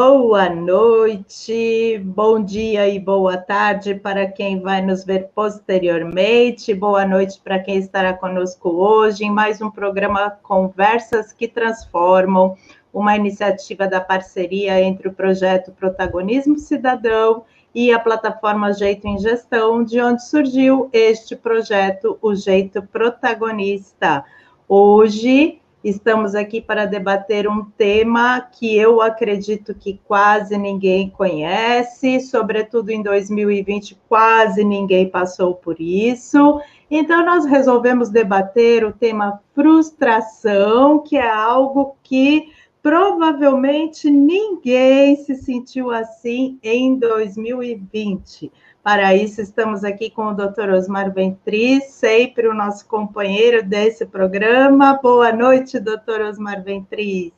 Boa noite, bom dia e boa tarde para quem vai nos ver posteriormente. Boa noite para quem estará conosco hoje em mais um programa Conversas que Transformam, uma iniciativa da parceria entre o projeto Protagonismo Cidadão e a plataforma Jeito em Gestão, de onde surgiu este projeto, o Jeito Protagonista. Hoje estamos aqui para debater um tema que eu acredito que quase ninguém conhece, sobretudo em 2020, quase ninguém passou por isso. Então, nós resolvemos debater o tema frustração, que é algo que provavelmente ninguém se sentiu assim em 2020. Para isso, estamos aqui com o Dr. Osmar Ventris, sempre o nosso companheiro desse programa. Boa noite, Dr. Osmar Ventris.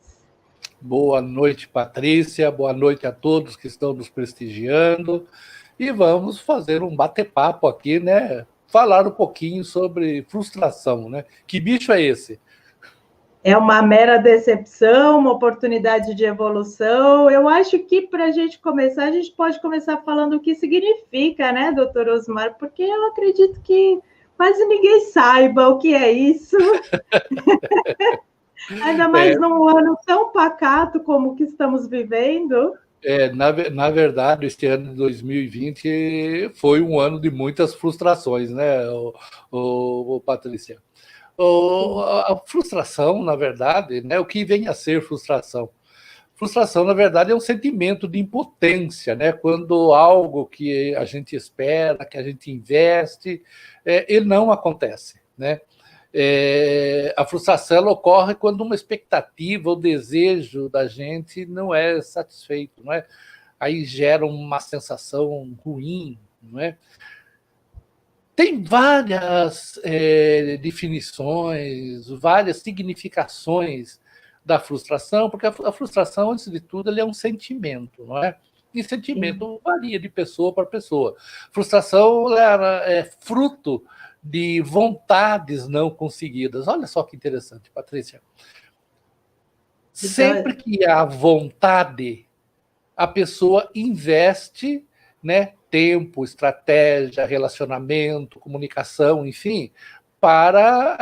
Boa noite, Patrícia. Boa noite a todos que estão nos prestigiando. E vamos fazer um bate-papo aqui, né? Falar um pouquinho sobre frustração, né? Que bicho é esse? É uma mera decepção, uma oportunidade de evolução. Eu acho que para a gente começar, a gente pode começar falando o que significa, né, doutor Osmar? Porque eu acredito que quase ninguém saiba o que é isso. Ainda mais num ano tão pacato como o que estamos vivendo. Na verdade, este ano de 2020 foi um ano de muitas frustrações, né, Patrícia? A frustração, na verdade, né, o que vem a ser frustração? Frustração, na verdade, é um sentimento de impotência, né? Quando algo que a gente espera, que a gente investe, ele não acontece, né? A frustração ela ocorre quando uma expectativa ou desejo da gente não é satisfeito, não é? Aí gera uma sensação ruim, não é? Tem várias definições, várias significações da frustração, porque a frustração, antes de tudo, ele é um sentimento, não é? E sentimento varia de pessoa para pessoa. Frustração é fruto de vontades não conseguidas. Olha só que interessante, Patrícia. Sempre que há vontade, a pessoa investe, né, tempo, estratégia, relacionamento, comunicação, enfim, para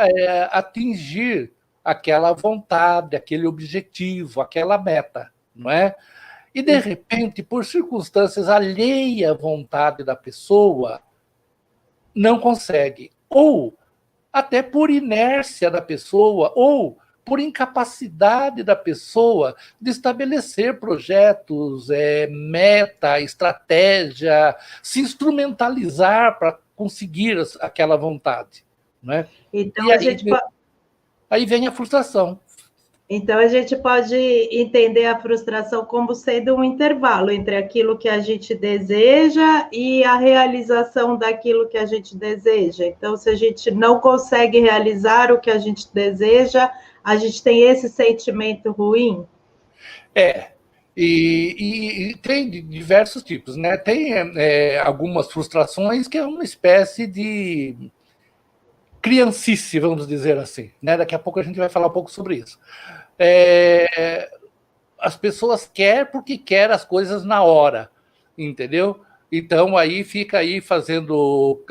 atingir aquela vontade, aquele objetivo, aquela meta, não é? E, de repente, por circunstâncias alheias à vontade da pessoa, não consegue. Ou até por inércia da pessoa, ou por incapacidade da pessoa de estabelecer projetos, meta, estratégia, se instrumentalizar para conseguir aquela vontade. Não é? Então, aí vem a frustração. Então, a gente pode entender a frustração como sendo um intervalo entre aquilo que a gente deseja e a realização daquilo que a gente deseja. Então, se a gente não consegue realizar o que a gente deseja, a gente tem esse sentimento ruim? E tem diversos tipos, né? Tem algumas frustrações que é uma espécie de criancice, vamos dizer assim, né? Daqui a pouco a gente vai falar um pouco sobre isso. As pessoas querem porque querem as coisas na hora, entendeu? Então aí fica aí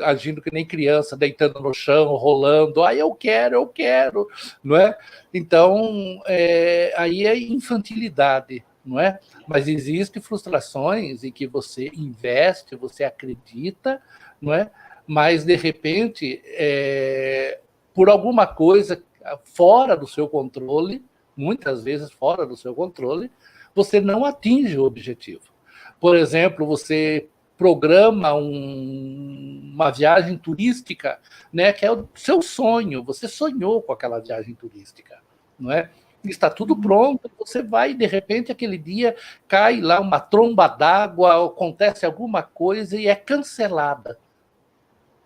agindo que nem criança, deitando no chão, rolando, eu quero, não é? Então aí é infantilidade, não é? Mas existem frustrações em que você investe, você acredita, não é? Mas de repente, por alguma coisa fora do seu controle, muitas vezes fora do seu controle, você não atinge o objetivo. Por exemplo, você programa uma viagem turística, né, que é o seu sonho, você sonhou com aquela viagem turística, não é? Está tudo pronto, você vai, de repente, aquele dia, cai lá uma tromba d'água, acontece alguma coisa e é cancelada.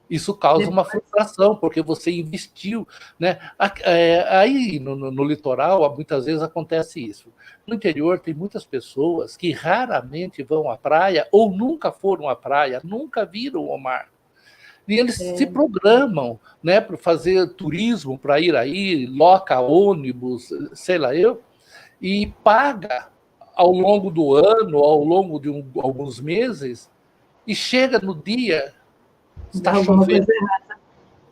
Isso causa uma frustração, porque você investiu, né? Aí no litoral, muitas vezes acontece isso. No interior, tem muitas pessoas que raramente vão à praia ou nunca foram à praia, nunca viram o mar. E eles se programam, né, para fazer turismo, para ir aí, loca ônibus, sei lá eu, e paga ao longo do ano, ao longo de alguns meses, e chega no dia, está chovendo,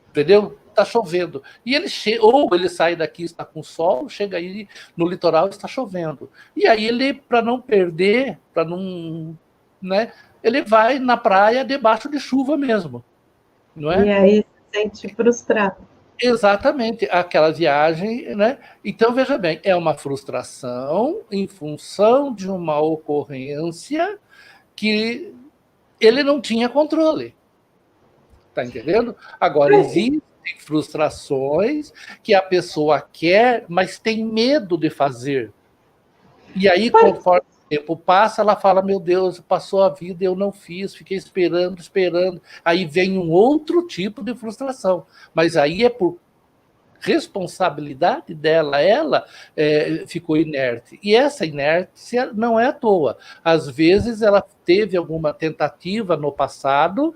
entendeu? Está chovendo. E ou ele sai daqui, está com sol, chega aí no litoral, está chovendo. E aí ele, para não perder, para não, né, ele vai na praia debaixo de chuva mesmo, não é? E aí se sente frustrado. Exatamente, aquela viagem, né? Então, veja bem, é uma frustração em função de uma ocorrência que ele não tinha controle. Tá entendendo? Agora, existem frustrações que a pessoa quer, mas tem medo de fazer. E aí, conforme o tempo passa, ela fala, meu Deus, passou a vida e eu não fiz, fiquei esperando, esperando. Aí vem um outro tipo de frustração. Mas aí é por responsabilidade dela, ela ficou inerte. E essa inércia não é à toa. Às vezes ela teve alguma tentativa no passado,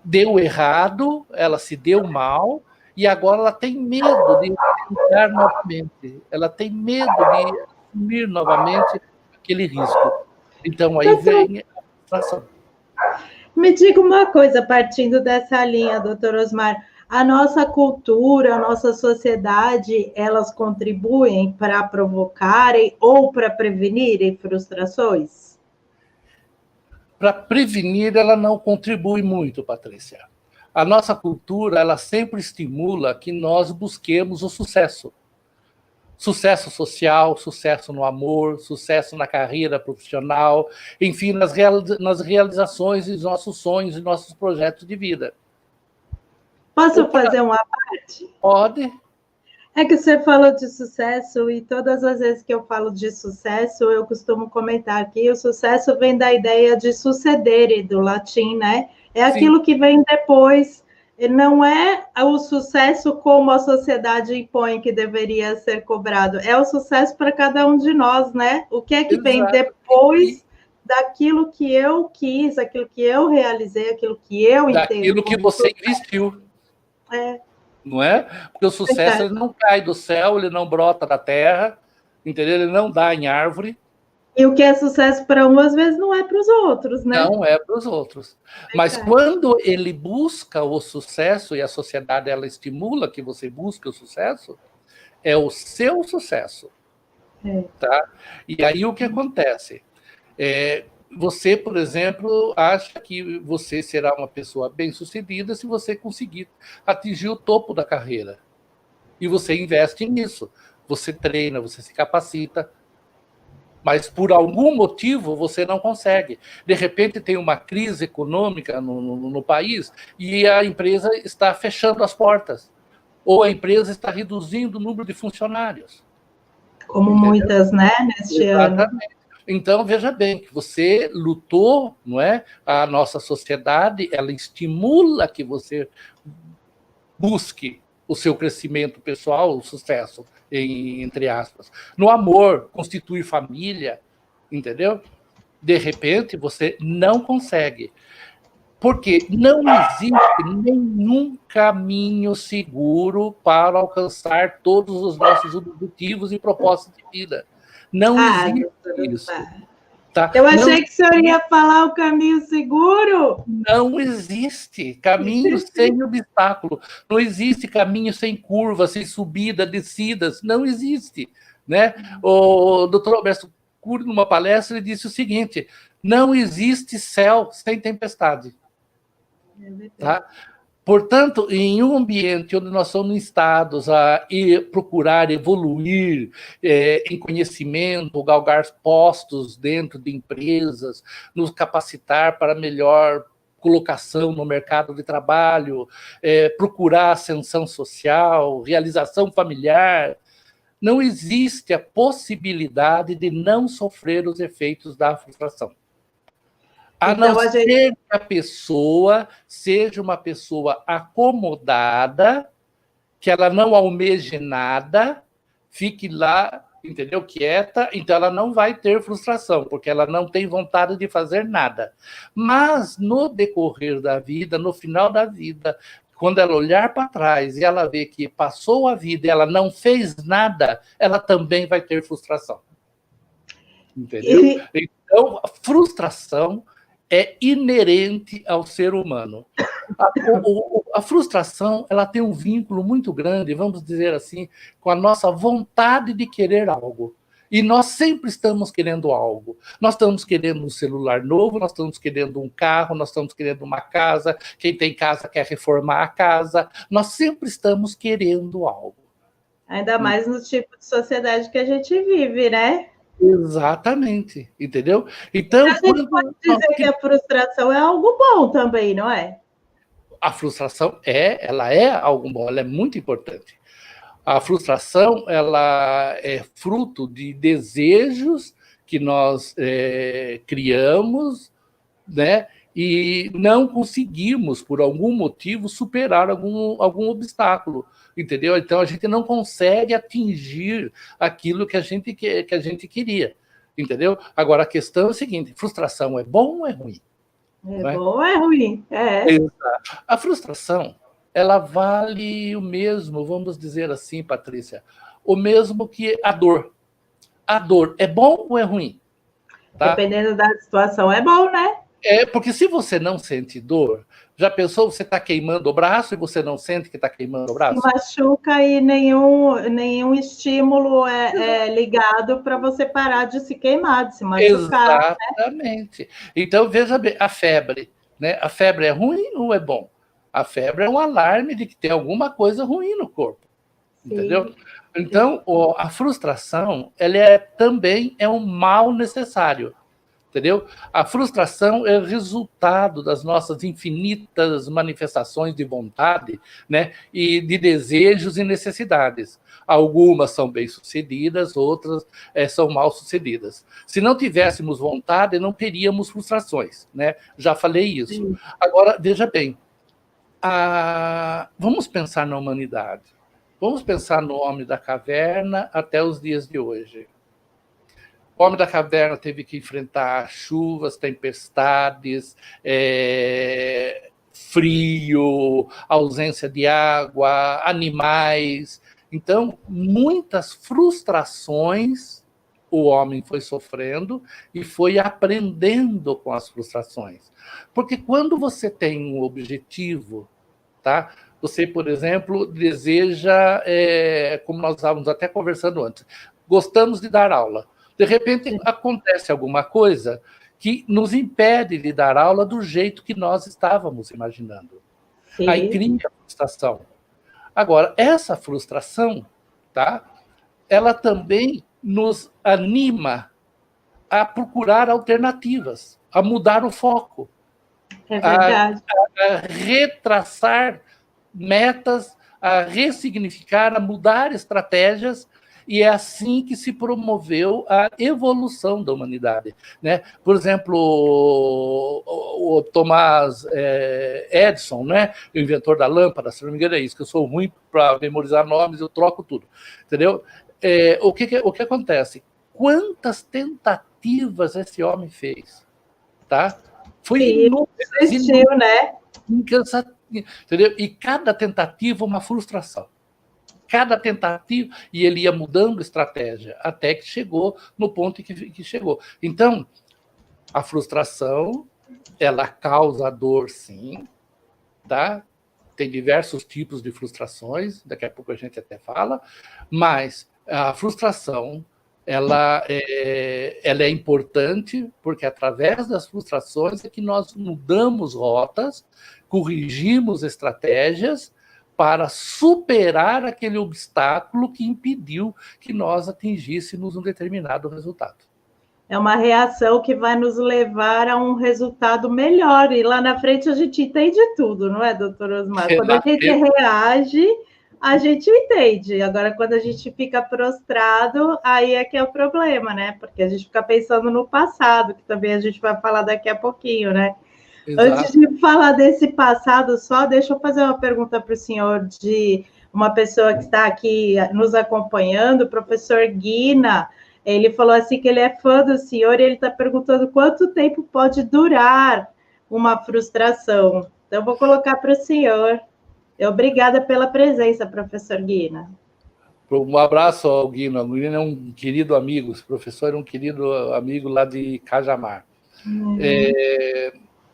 deu errado, ela se deu mal, e agora ela tem medo de tentar novamente. Ela tem medo de assumir novamente aquele risco. Então aí vem a frustração. Me diga uma coisa, partindo dessa linha, doutor Osmar, a nossa cultura, a nossa sociedade, elas contribuem para provocarem ou para prevenirem frustrações? Para prevenir, ela não contribui muito, Patrícia. A nossa cultura, ela sempre estimula que nós busquemos o sucesso. Sucesso social, sucesso no amor, sucesso na carreira profissional, enfim, nas realizações dos nossos sonhos e nossos projetos de vida. Posso fazer uma parte? Pode. É que você falou de sucesso e todas as vezes que eu falo de sucesso, eu costumo comentar que o sucesso vem da ideia de sucedere, do latim, né? É aquilo Sim. que vem depois. Não é o sucesso como a sociedade impõe que deveria ser cobrado. É o sucesso para cada um de nós, né? O que é que vem depois daquilo que eu quis, aquilo que eu realizei, aquilo que eu entendo. Daquilo que você investiu. Não é? Porque o sucesso ele não cai do céu, ele não brota da terra, entendeu? Ele não dá em árvore. E o que é sucesso para um, às vezes, não é para os outros, né? Não é para os outros. Mas quando ele busca o sucesso, e a sociedade ela estimula que você busque o sucesso, é o seu sucesso. Tá? E aí o que acontece? Você, por exemplo, acha que você será uma pessoa bem-sucedida se você conseguir atingir o topo da carreira. E você investe nisso. Você treina, você se capacita. Mas, por algum motivo, você não consegue. De repente, tem uma crise econômica no país e a empresa está fechando as portas. Ou a empresa está reduzindo o número de funcionários. Como entendeu? Muitas, né, neste ano. Então, veja bem, que você lutou, não é? A nossa sociedade, ela estimula que você busque o seu crescimento pessoal, o sucesso, entre aspas. No amor, constituir família, entendeu? De repente, você não consegue. Porque não existe nenhum caminho seguro para alcançar todos os nossos objetivos e propósitos de vida. Não existe isso. Tá? Eu achei que o senhor ia falar o caminho seguro. Não existe caminho sem obstáculo. Não existe caminho sem curva, sem subida, descidas. Não existe. Né? O doutor Alberto Cury, numa palestra, ele disse o seguinte: não existe céu sem tempestade. Tá? Portanto, em um ambiente onde nós somos instados a procurar evoluir em conhecimento, galgar postos dentro de empresas, nos capacitar para melhor colocação no mercado de trabalho, procurar ascensão social, realização familiar, não existe a possibilidade de não sofrer os efeitos da frustração. A não ser que a pessoa seja uma pessoa acomodada, que ela não almeje nada, fique lá, entendeu, quieta, então ela não vai ter frustração, porque ela não tem vontade de fazer nada. Mas no decorrer da vida, no final da vida, quando ela olhar para trás e ela ver que passou a vida e ela não fez nada, ela também vai ter frustração. entendeu? Então, a frustração é inerente ao ser humano. A frustração, ela tem um vínculo muito grande, vamos dizer assim, com a nossa vontade de querer algo. E nós sempre estamos querendo algo. Nós estamos querendo um celular novo, nós estamos querendo um carro, nós estamos querendo uma casa. Quem tem casa quer reformar a casa. Nós sempre estamos querendo algo. Ainda mais no tipo de sociedade que a gente vive, né? Exatamente, entendeu? Então, a gente pode dizer que a frustração é algo bom também, não é? A frustração ela é algo bom, ela é muito importante. A frustração, ela é fruto de desejos que nós criamos, né? E não conseguimos, por algum motivo, superar algum obstáculo, entendeu? Então, a gente não consegue atingir aquilo que a gente queria, entendeu? Agora, a questão é a seguinte, frustração é bom ou é ruim? É bom ou é ruim? A frustração, ela vale o mesmo, vamos dizer assim, Patrícia, o mesmo que a dor. A dor é bom ou é ruim? Tá? Dependendo da situação, é bom, né? Porque se você não sente dor, já pensou, você está queimando o braço e você não sente que está queimando o braço? Se machuca e nenhum estímulo é ligado para você parar de se queimar, de se machucar. Exatamente. Né? Então, veja bem, a febre, né? A febre é ruim ou é bom? A febre é um alarme de que tem alguma coisa ruim no corpo. Sim. Entendeu? Então, a frustração, ela também é um mal necessário. Entendeu? A frustração é o resultado das nossas infinitas manifestações de vontade, né? E de desejos e necessidades. Algumas são bem-sucedidas, outras são mal-sucedidas. Se não tivéssemos vontade, não teríamos frustrações, né? Já falei isso. Sim. Agora, veja bem, vamos pensar na humanidade. Vamos pensar no homem da caverna até os dias de hoje. O homem da caverna teve que enfrentar chuvas, tempestades, frio, ausência de água, animais. Então, muitas frustrações o homem foi sofrendo e foi aprendendo com as frustrações. Porque quando você tem um objetivo, tá? Você, por exemplo, deseja, como nós estávamos até conversando antes, gostamos de dar aula. De repente, acontece alguma coisa que nos impede de dar aula do jeito que nós estávamos imaginando. Sim. Aí cria a frustração. Agora, essa frustração, tá? Ela também nos anima a procurar alternativas, a mudar o foco. É verdade. A retraçar metas, a ressignificar, a mudar estratégias. E é assim que se promoveu a evolução da humanidade, né? Por exemplo, o Thomas Edison, né? O inventor da lâmpada, se não me engano é isso, que eu sou ruim para memorizar nomes, eu troco tudo, entendeu? O que acontece? Quantas tentativas esse homem fez, tá? Foi inútil, né? Incansativo, entendeu? E cada tentativa uma frustração. Cada tentativa, e ele ia mudando estratégia, até que chegou no ponto que chegou. Então, a frustração, ela causa dor, sim, tá? Tem diversos tipos de frustrações, daqui a pouco a gente até fala, mas a frustração, ela é importante, porque através das frustrações é que nós mudamos rotas, corrigimos estratégias, para superar aquele obstáculo que impediu que nós atingíssemos um determinado resultado. É uma reação que vai nos levar a um resultado melhor, e lá na frente a gente entende tudo, não é, doutor Osmar? Quando a gente reage, a gente entende. Agora, quando a gente fica prostrado, aí é que é o problema, né? Porque a gente fica pensando no passado, que também a gente vai falar daqui a pouquinho, né? Exato. Antes de falar desse passado só, deixa eu fazer uma pergunta para o senhor de uma pessoa que está aqui nos acompanhando, o professor Guina. Ele falou assim que ele é fã do senhor e ele está perguntando quanto tempo pode durar uma frustração. Então, eu vou colocar para o senhor. Obrigada pela presença, professor Guina. Um abraço ao Guino. O Guino é um querido amigo, esse professor é um querido amigo lá de Cajamar.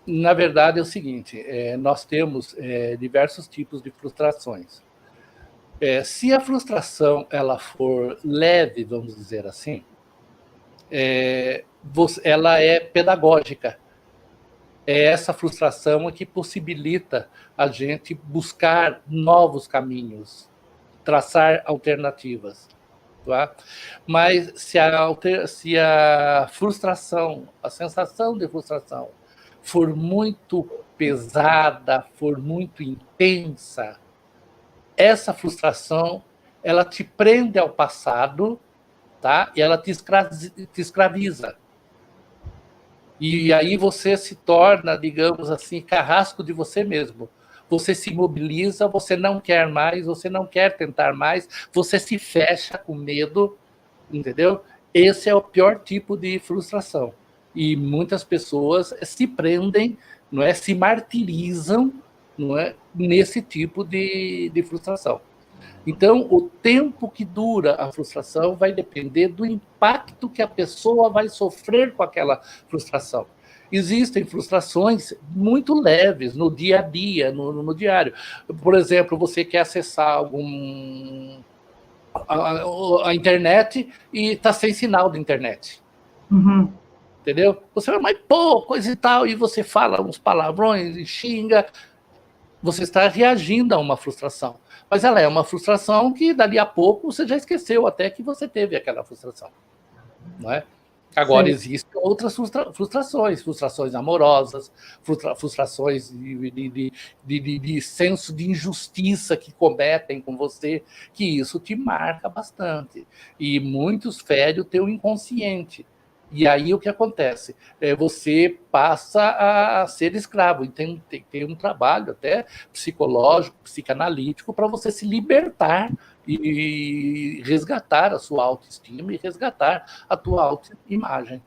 Na verdade, é o seguinte, nós temos diversos tipos de frustrações. Se a frustração ela for leve, vamos dizer assim, ela é pedagógica. É essa frustração que possibilita a gente buscar novos caminhos, traçar alternativas. Tá? Mas se a frustração, a sensação de frustração for muito pesada, for muito intensa, essa frustração ela te prende ao passado, tá? E ela te escraviza. E aí você se torna, digamos assim, carrasco de você mesmo. Você se imobiliza, você não quer mais, você não quer tentar mais, você se fecha com medo, entendeu? Esse é o pior tipo de frustração. E muitas pessoas se prendem, não é? Se martirizam, não é? Nesse tipo de frustração. Então, o tempo que dura a frustração vai depender do impacto que a pessoa vai sofrer com aquela frustração. Existem frustrações muito leves no dia a dia, no diário. Por exemplo, você quer acessar a internet e está sem sinal de internet. Uhum. Entendeu? Você vai, mas pô, coisa e tal, e você fala uns palavrões e xinga. Você está reagindo a uma frustração. Mas ela é uma frustração que, dali a pouco, você já esqueceu até que você teve aquela frustração. Não é? Agora, existem outras frustrações amorosas, frustrações de senso de injustiça que cometem com você, que isso te marca bastante. E muitos ferem o teu inconsciente. E aí o que acontece? Você passa a ser escravo. E tem um trabalho até psicológico, psicanalítico, para você se libertar e resgatar a sua autoestima e resgatar a tua autoimagem.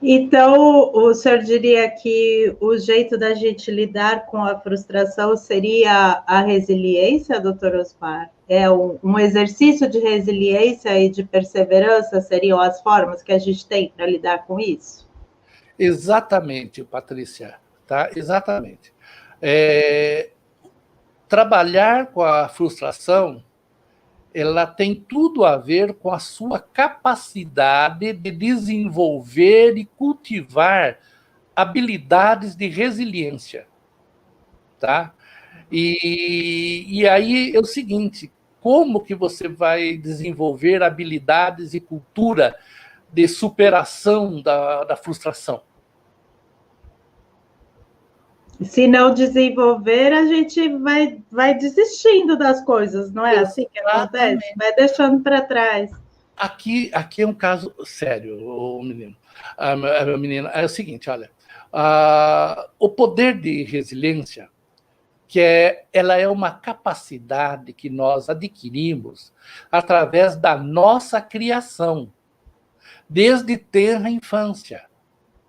Então, o senhor diria que o jeito da gente lidar com a frustração seria a resiliência, doutor Osmar? Um exercício de resiliência e de perseverança seriam as formas que a gente tem para lidar com isso? Exatamente, Patrícia. Tá? Exatamente. Trabalhar com a frustração, ela tem tudo a ver com a sua capacidade de desenvolver e cultivar habilidades de resiliência, tá? E aí é o seguinte, como que você vai desenvolver habilidades e cultura de superação da frustração? Se não desenvolver, a gente vai desistindo das coisas, não é assim que acontece? Vai deixando para trás. Aqui é um caso sério, o menino. A menina, é o seguinte, olha, o poder de resiliência, ela é uma capacidade que nós adquirimos através da nossa criação, desde tenra infância.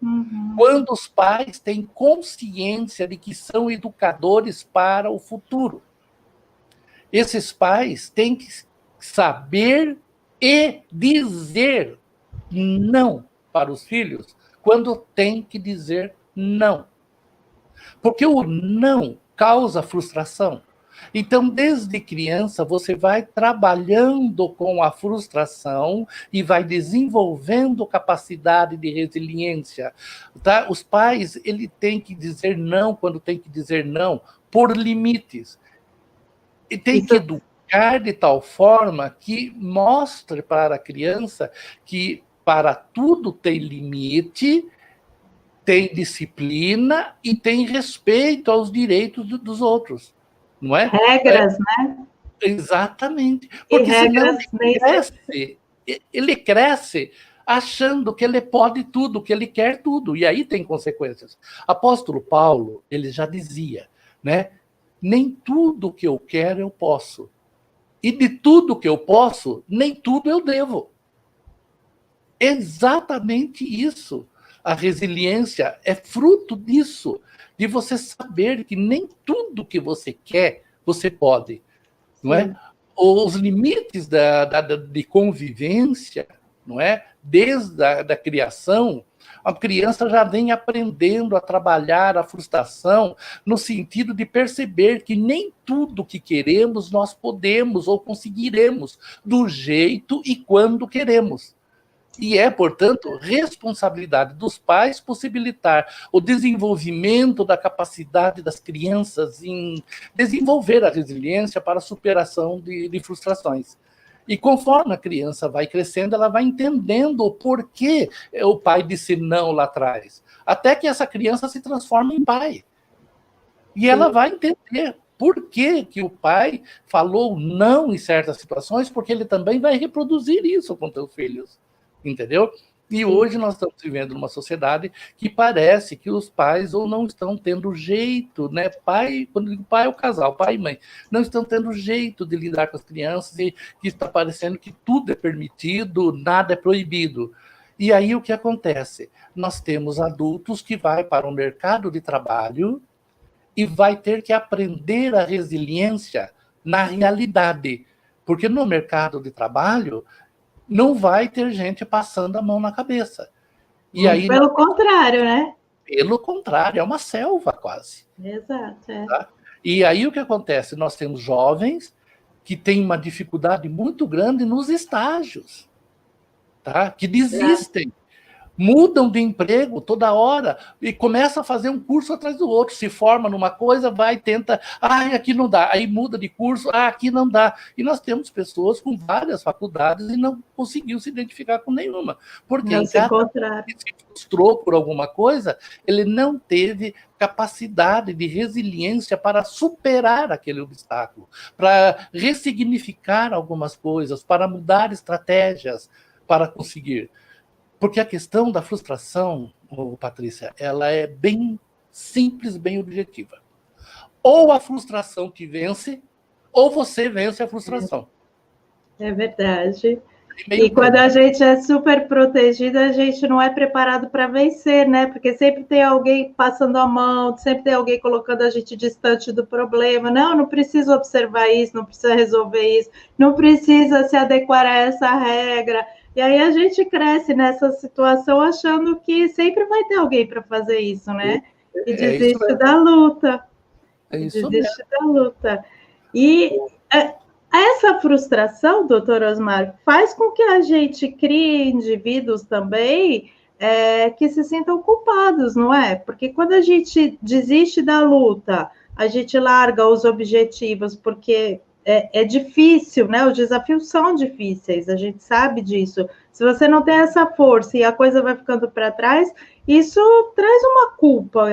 Uhum. Quando os pais têm consciência de que são educadores para o futuro. Esses pais têm que saber e dizer não para os filhos quando tem que dizer não. Porque o não causa frustração. Então, desde criança, você vai trabalhando com a frustração e vai desenvolvendo capacidade de resiliência. Tá? Os pais, ele tem que dizer não quando tem que dizer não, por limites. E tem que educar de tal forma que mostre para a criança que para tudo tem limite, tem disciplina e tem respeito aos direitos dos outros. Não é? Regras, né? Exatamente. Porque senão ele cresce achando que ele pode tudo, que ele quer tudo, e aí tem consequências. Apóstolo Paulo, ele já dizia, né? Nem tudo que eu quero eu posso. E de tudo que eu posso, nem tudo eu devo. Exatamente isso. A resiliência é fruto disso, de você saber que nem tudo que você quer, você pode. Não é? os limites de convivência, não é? Desde a criação, a criança já vem aprendendo a trabalhar a frustração no sentido de perceber que nem tudo que queremos nós podemos ou conseguiremos do jeito e quando queremos. E é, portanto, responsabilidade dos pais possibilitar o desenvolvimento da capacidade das crianças em desenvolver a resiliência para a superação de frustrações. E conforme a criança vai crescendo, ela vai entendendo o porquê o pai disse não lá atrás, até que essa criança se transforma em pai. E ela vai entender por que o pai falou não em certas situações, porque ele também vai reproduzir isso com seus filhos. Entendeu? E hoje nós estamos vivendo numa sociedade que parece que os pais ou não estão tendo jeito, né? Pai, quando digo pai é o casal, pai e mãe, não estão tendo jeito de lidar com as crianças e que está parecendo que tudo é permitido, nada é proibido. E aí o que acontece? Nós temos adultos que vai para o mercado de trabalho e vai ter que aprender a resiliência na realidade, porque no mercado de trabalho não vai ter gente passando a mão na cabeça. E aí, pelo contrário, né? Pelo contrário, é uma selva quase. Exato. Tá? E aí o que acontece? Nós temos jovens que têm uma dificuldade muito grande nos estágios, tá? Que desistem. Mudam de emprego toda hora e começa a fazer um curso atrás do outro, se forma numa coisa, vai, tenta, aqui não dá, aí muda de curso, aqui não dá. E nós temos pessoas com várias faculdades e não conseguiu se identificar com nenhuma. Porque não, cada que se frustrou por alguma coisa, ele não teve capacidade de resiliência para superar aquele obstáculo, para ressignificar algumas coisas, para mudar estratégias para conseguir. Porque a questão da frustração, Patrícia, ela é bem simples, bem objetiva. Ou a frustração te vence, ou você vence a frustração. É verdade. E quando a gente é super protegida, a gente não é preparado para vencer, né? Porque sempre tem alguém passando a mão, sempre tem alguém colocando a gente distante do problema. Não precisa observar isso, não precisa resolver isso, não precisa se adequar a essa regra. E aí a gente cresce nessa situação achando que sempre vai ter alguém para fazer isso, né? E desiste da luta. Desiste da luta. E essa frustração, doutor Osmar, faz com que a gente crie indivíduos também que se sintam culpados, não é? Porque quando a gente desiste da luta, a gente larga os objetivos, porque é difícil, né? Os desafios são difíceis, a gente sabe disso. Se você não tem essa força e a coisa vai ficando para trás, isso traz uma culpa,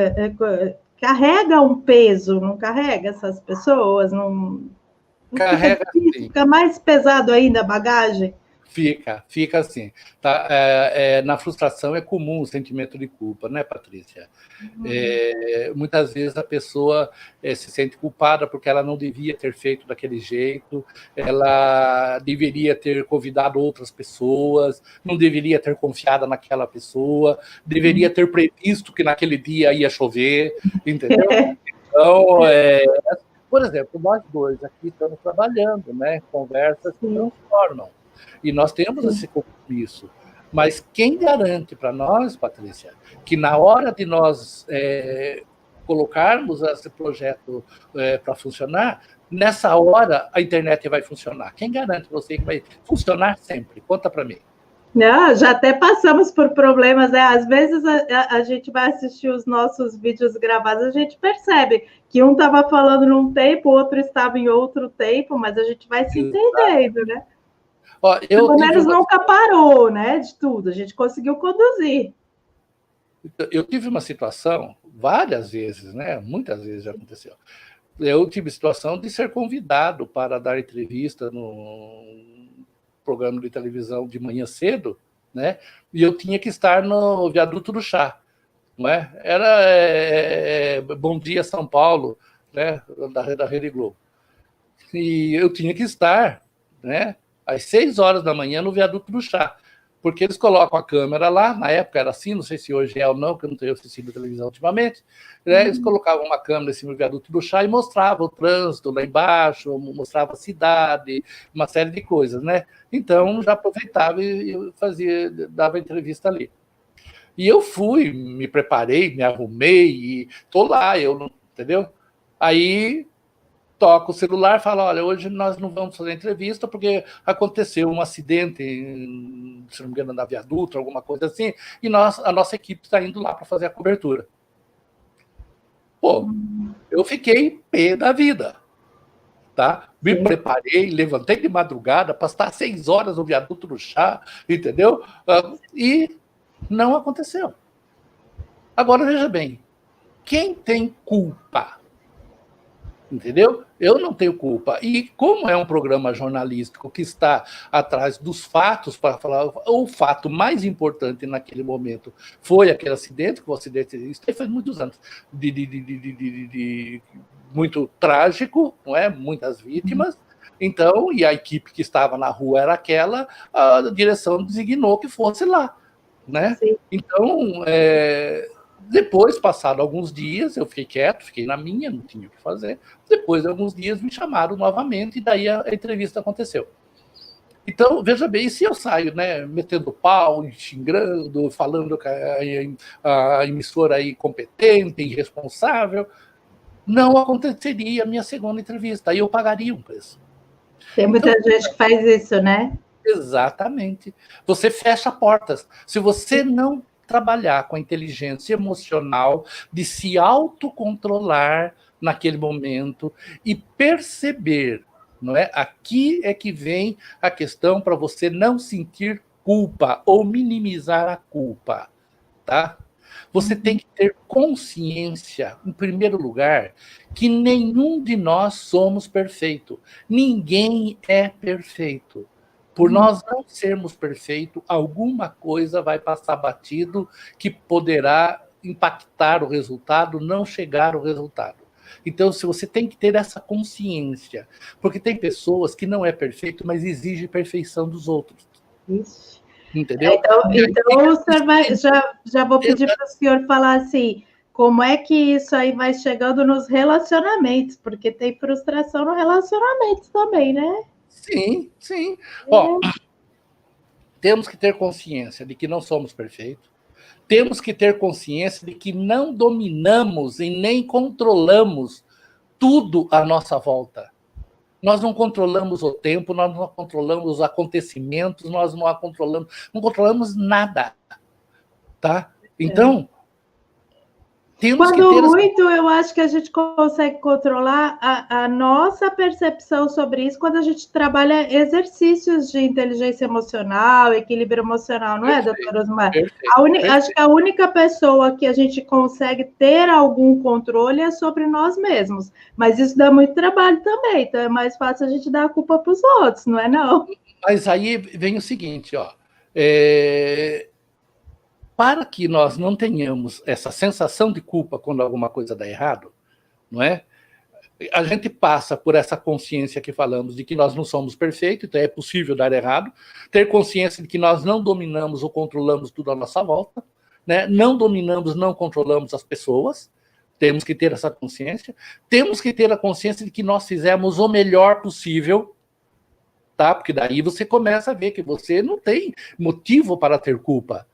carrega um peso, não carrega essas pessoas, não carrega, fica mais pesado ainda a bagagem? Fica assim. Tá? Na frustração é comum o sentimento de culpa, né, Patrícia? Muitas vezes a pessoa se sente culpada porque ela não devia ter feito daquele jeito, ela deveria ter convidado outras pessoas, não deveria ter confiado naquela pessoa, deveria ter previsto que naquele dia ia chover, entendeu? Então, por exemplo, nós dois aqui estamos trabalhando, né? Conversas que transformam. E nós temos esse compromisso. Mas quem garante para nós, Patrícia, que na hora de nós colocarmos esse projeto para funcionar, nessa hora a internet vai funcionar? Quem garante para você que vai funcionar sempre? Conta para mim. Não, já até passamos por problemas, né? Às vezes a gente vai assistir os nossos vídeos gravados, a gente percebe que um estava falando num tempo, o outro estava em outro tempo, mas a gente vai se entendendo, né? Pelo menos nunca parou, né? De tudo, a gente conseguiu conduzir. Eu tive uma situação, várias vezes, né? Muitas vezes já aconteceu. Eu tive situação de ser convidado para dar entrevista no programa de televisão de manhã cedo, né? E eu tinha que estar no viaduto do Chá, não é? Era Bom Dia São Paulo, né? Da Rede Globo. E eu tinha que estar, né? Às 6 horas da manhã no viaduto do Chá. Porque eles colocam a câmera lá, na época era assim, não sei se hoje é ou não, porque eu não tenho assistido televisão ultimamente, né? Eles colocavam uma câmera em cima do viaduto do chá e mostravam o trânsito lá embaixo, mostrava a cidade, uma série de coisas, né? Então, já aproveitava e fazia, dava entrevista ali. E eu fui, me preparei, me arrumei, e tô lá, entendeu? Aí toca o celular e fala, olha, hoje nós não vamos fazer entrevista porque aconteceu um acidente, se não me engano, na viaduto, alguma coisa assim, e a nossa equipe está indo lá para fazer a cobertura. Pô, eu fiquei pé da vida, tá? Me preparei, levantei de madrugada para estar 6 horas no viaduto do chá, entendeu? E não aconteceu. Agora, veja bem, quem tem culpa? Entendeu? Eu não tenho culpa. E como é um programa jornalístico que está atrás dos fatos, para falar, o fato mais importante naquele momento foi aquele acidente, que o acidente, isso faz muitos anos, muito trágico, não é? Muitas vítimas. Então, e a equipe que estava na rua era aquela, a direção designou que fosse lá, né? Sim. Então, depois, passado alguns dias, eu fiquei quieto, fiquei na minha, não tinha o que fazer. Depois de alguns dias, me chamaram novamente e daí a entrevista aconteceu. Então, veja bem, se eu saio, né, metendo pau, xingando, falando que a emissora é incompetente, irresponsável, não aconteceria a minha segunda entrevista, aí eu pagaria um preço. Tem muita gente que faz isso, né? Exatamente. Você fecha portas. Se você não trabalhar com a inteligência emocional de se autocontrolar naquele momento e perceber, não é? Aqui é que vem a questão para você não sentir culpa ou minimizar a culpa, tá? Você tem que ter consciência, em primeiro lugar, que nenhum de nós somos perfeito. Ninguém é perfeito. Por nós não sermos perfeitos, alguma coisa vai passar batido que poderá impactar o resultado, não chegar ao resultado. Então, se você tem que ter essa consciência, porque tem pessoas que não é perfeito, mas exige perfeição dos outros. Isso. Entendeu? Então você vai, já vou pedir para o senhor falar assim, como é que isso aí vai chegando nos relacionamentos, porque tem frustração no relacionamento também, né? Sim, sim. Ó, temos que ter consciência de que não somos perfeitos, temos que ter consciência de que não dominamos e nem controlamos tudo à nossa volta. Nós não controlamos o tempo, nós não controlamos os acontecimentos, nós não controlamos nada, tá? Então, temos que ter muito, eu acho que a gente consegue controlar a nossa percepção sobre isso quando a gente trabalha exercícios de inteligência emocional, equilíbrio emocional, não é, doutora Osmar? Acho que a única pessoa que a gente consegue ter algum controle é sobre nós mesmos, mas isso dá muito trabalho também, então é mais fácil a gente dar a culpa para os outros, não é não? Mas aí vem o seguinte, ó, para que nós não tenhamos essa sensação de culpa quando alguma coisa dá errado, não é? A gente passa por essa consciência que falamos de que nós não somos perfeitos, então é possível dar errado, ter consciência de que nós não dominamos ou controlamos tudo à nossa volta, né? Não dominamos, não controlamos as pessoas, temos que ter essa consciência, temos que ter a consciência de que nós fizemos o melhor possível, tá? Porque daí você começa a ver que você não tem motivo para ter culpa.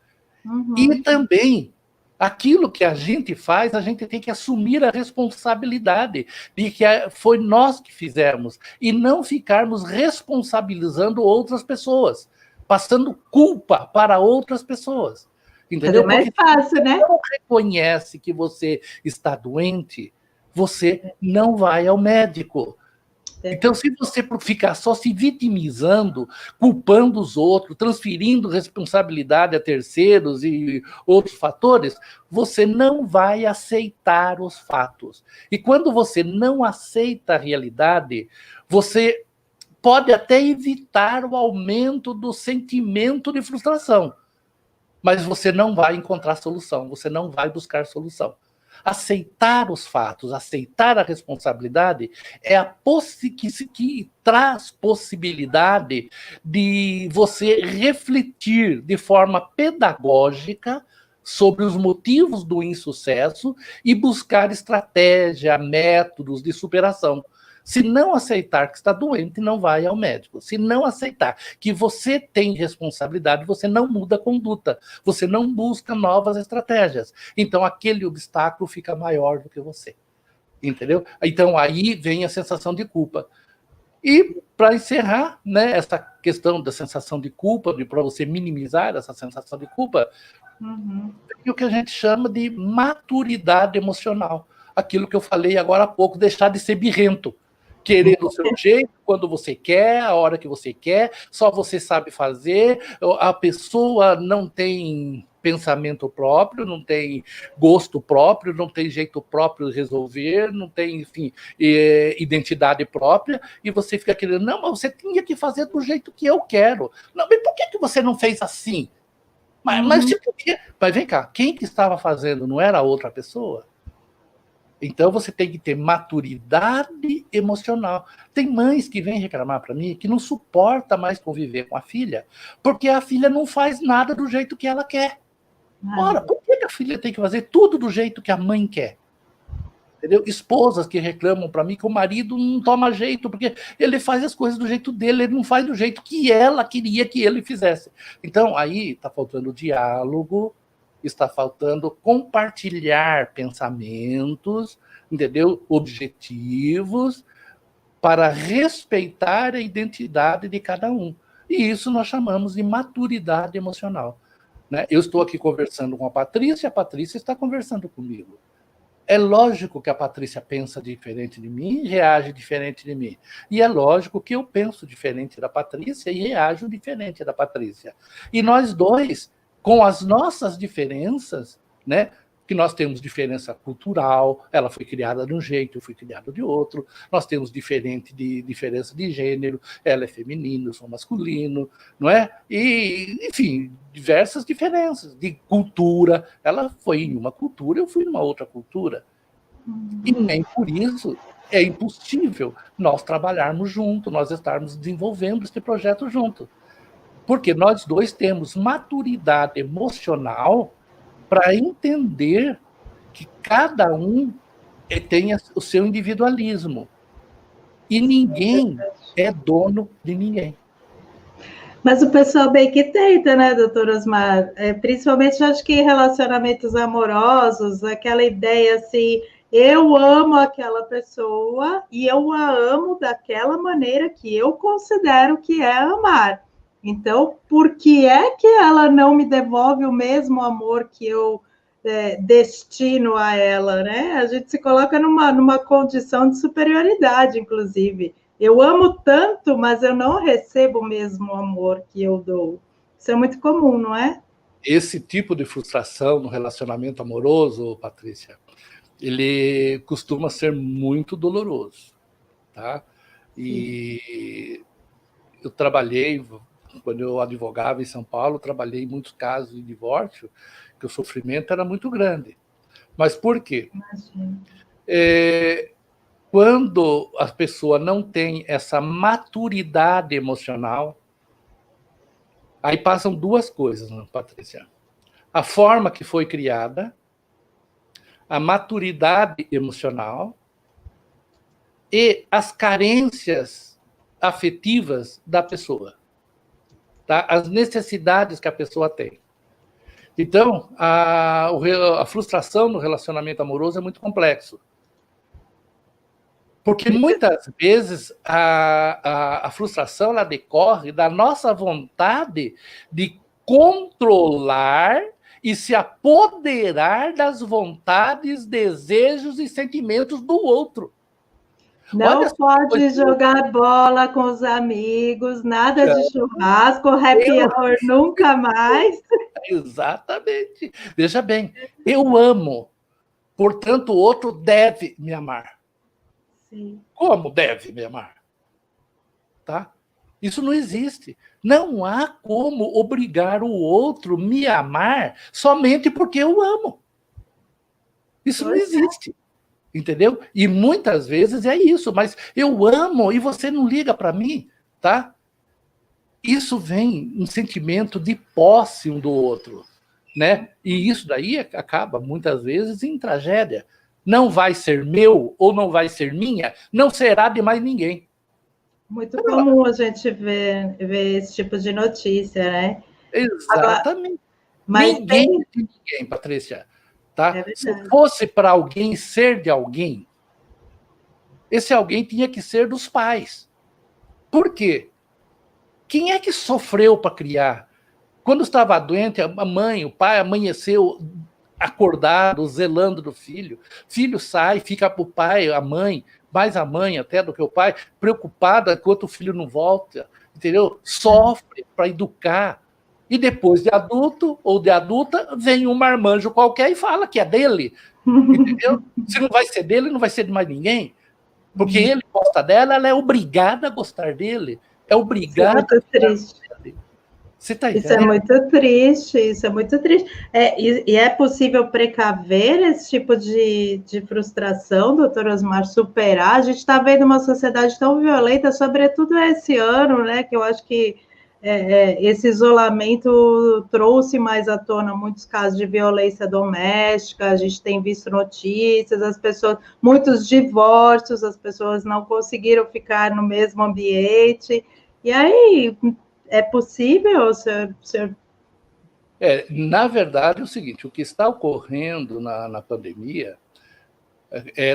E também, aquilo que a gente faz, a gente tem que assumir a responsabilidade de que foi nós que fizemos e não ficarmos responsabilizando outras pessoas, passando culpa para outras pessoas. Entendeu? É mais fácil, né? Se você não reconhece que você está doente, você não vai ao médico. Então, se você ficar só se vitimizando, culpando os outros, transferindo responsabilidade a terceiros e outros fatores, você não vai aceitar os fatos. E quando você não aceita a realidade, você pode até evitar o aumento do sentimento de frustração, mas você não vai encontrar solução, você não vai buscar solução. aceitar os fatos, aceitar a responsabilidade, é a que traz possibilidade de você refletir de forma pedagógica sobre os motivos do insucesso e buscar estratégia, métodos de superação. Se não aceitar que está doente, não vai ao médico. Se não aceitar que você tem responsabilidade, você não muda a conduta. Você não busca novas estratégias. Então, aquele obstáculo fica maior do que você. Entendeu? Então, aí vem a sensação de culpa. E, para encerrar, né, essa questão da sensação de culpa, para você minimizar essa sensação de culpa, tem o que a gente chama de maturidade emocional. Aquilo que eu falei agora há pouco, deixar de ser birrento. Querer do seu jeito, quando você quer, a hora que você quer, só você sabe fazer, a pessoa não tem pensamento próprio, não tem gosto próprio, não tem jeito próprio de resolver, não tem, enfim, identidade própria, e você fica querendo, não, mas você tinha que fazer do jeito que eu quero. Não, mas por que você não fez assim? Mas vem cá, quem que estava fazendo não era a outra pessoa? Então, você tem que ter maturidade emocional. Tem mães que vêm reclamar para mim que não suporta mais conviver com a filha, porque a filha não faz nada do jeito que ela quer. Ora, por que a filha tem que fazer tudo do jeito que a mãe quer? Entendeu? Esposas que reclamam para mim que o marido não toma jeito, porque ele faz as coisas do jeito dele, ele não faz do jeito que ela queria que ele fizesse. Então, aí está faltando diálogo, está faltando compartilhar pensamentos, entendeu? Objetivos, para respeitar a identidade de cada um. E isso nós chamamos de maturidade emocional. Né? Eu estou aqui conversando com a Patrícia está conversando comigo. É lógico que a Patrícia pensa diferente de mim, reage diferente de mim. E é lógico que eu penso diferente da Patrícia e reajo diferente da Patrícia. E nós dois, com as nossas diferenças, né? Que nós temos diferença cultural, ela foi criada de um jeito, eu fui criado de outro, nós temos diferença de gênero, ela é feminina, eu sou masculino, não é? E, enfim, diversas diferenças de cultura, ela foi em uma cultura, eu fui em uma outra cultura. E nem por isso é impossível nós trabalharmos juntos, nós estarmos desenvolvendo este projeto junto. Porque nós dois temos maturidade emocional para entender que cada um tem o seu individualismo. E ninguém é dono de ninguém. Mas o pessoal bem que tenta, né, doutor Osmar? Principalmente, acho que relacionamentos amorosos, aquela ideia assim, eu amo aquela pessoa e eu a amo daquela maneira que eu considero que é amar. Então, por que é que ela não me devolve o mesmo amor que eu destino a ela, né? A gente se coloca numa condição de superioridade, inclusive. Eu amo tanto, mas eu não recebo o mesmo amor que eu dou. Isso é muito comum, não é? Esse tipo de frustração no relacionamento amoroso, Patrícia, ele costuma ser muito doloroso, tá? E eu trabalhei, quando eu advogava em São Paulo, trabalhei em muitos casos de divórcio, que o sofrimento era muito grande. Mas por quê? Quando a pessoa não tem essa maturidade emocional, aí passam duas coisas, né, Patrícia? A forma que foi criada, a maturidade emocional e as carências afetivas da pessoa. Tá? As necessidades que a pessoa tem. Então, a frustração no relacionamento amoroso é muito complexo. Porque muitas vezes a frustração ela decorre da nossa vontade de controlar e se apoderar das vontades, desejos e sentimentos do outro. Não pode jogar bola com os amigos, nada de churrasco, happy hour nunca mais. Exatamente. Veja bem, eu amo, portanto, o outro deve me amar. Sim. Como deve me amar? Tá? Isso não existe. Não há como obrigar o outro a me amar somente porque eu amo. Isso não existe, entendeu? E muitas vezes é isso, mas eu amo e você não liga para mim, tá? Isso vem um sentimento de posse um do outro, né? E isso daí acaba muitas vezes em tragédia. Não vai ser meu ou não vai ser minha, não será de mais ninguém. Muito comum a gente ver esse tipo de notícia, né? Exatamente. Mas Ninguém é de ninguém, Patrícia. Tá? É Se verdade. fosse para alguém ser de alguém, esse alguém tinha que ser dos pais. Por quê? Quem é que sofreu para criar? Quando estava doente, a mãe, o pai amanheceu acordado, zelando do filho. Filho sai, fica para o pai, a mãe, mais a mãe até do que o pai, preocupada enquanto o filho não volta, entendeu? Sofre para educar. E depois de adulto ou de adulta, vem um marmanjo qualquer e fala que é dele, entendeu? Se não vai ser dele, não vai ser de mais ninguém. Porque ele gosta dela, ela é obrigada a gostar dele. É Isso é obrigada muito a triste. dele. Você está Isso é entendendo? muito triste, isso é muito triste. E é possível precaver esse tipo de frustração, doutor Osmar, superar? A gente está vendo uma sociedade tão violenta, sobretudo esse ano, né? Que eu acho que esse isolamento trouxe mais à tona muitos casos de violência doméstica, a gente tem visto notícias, as pessoas, muitos divórcios, as pessoas não conseguiram ficar no mesmo ambiente. E aí, é possível, senhor? Na verdade, é o seguinte: o que está ocorrendo na pandemia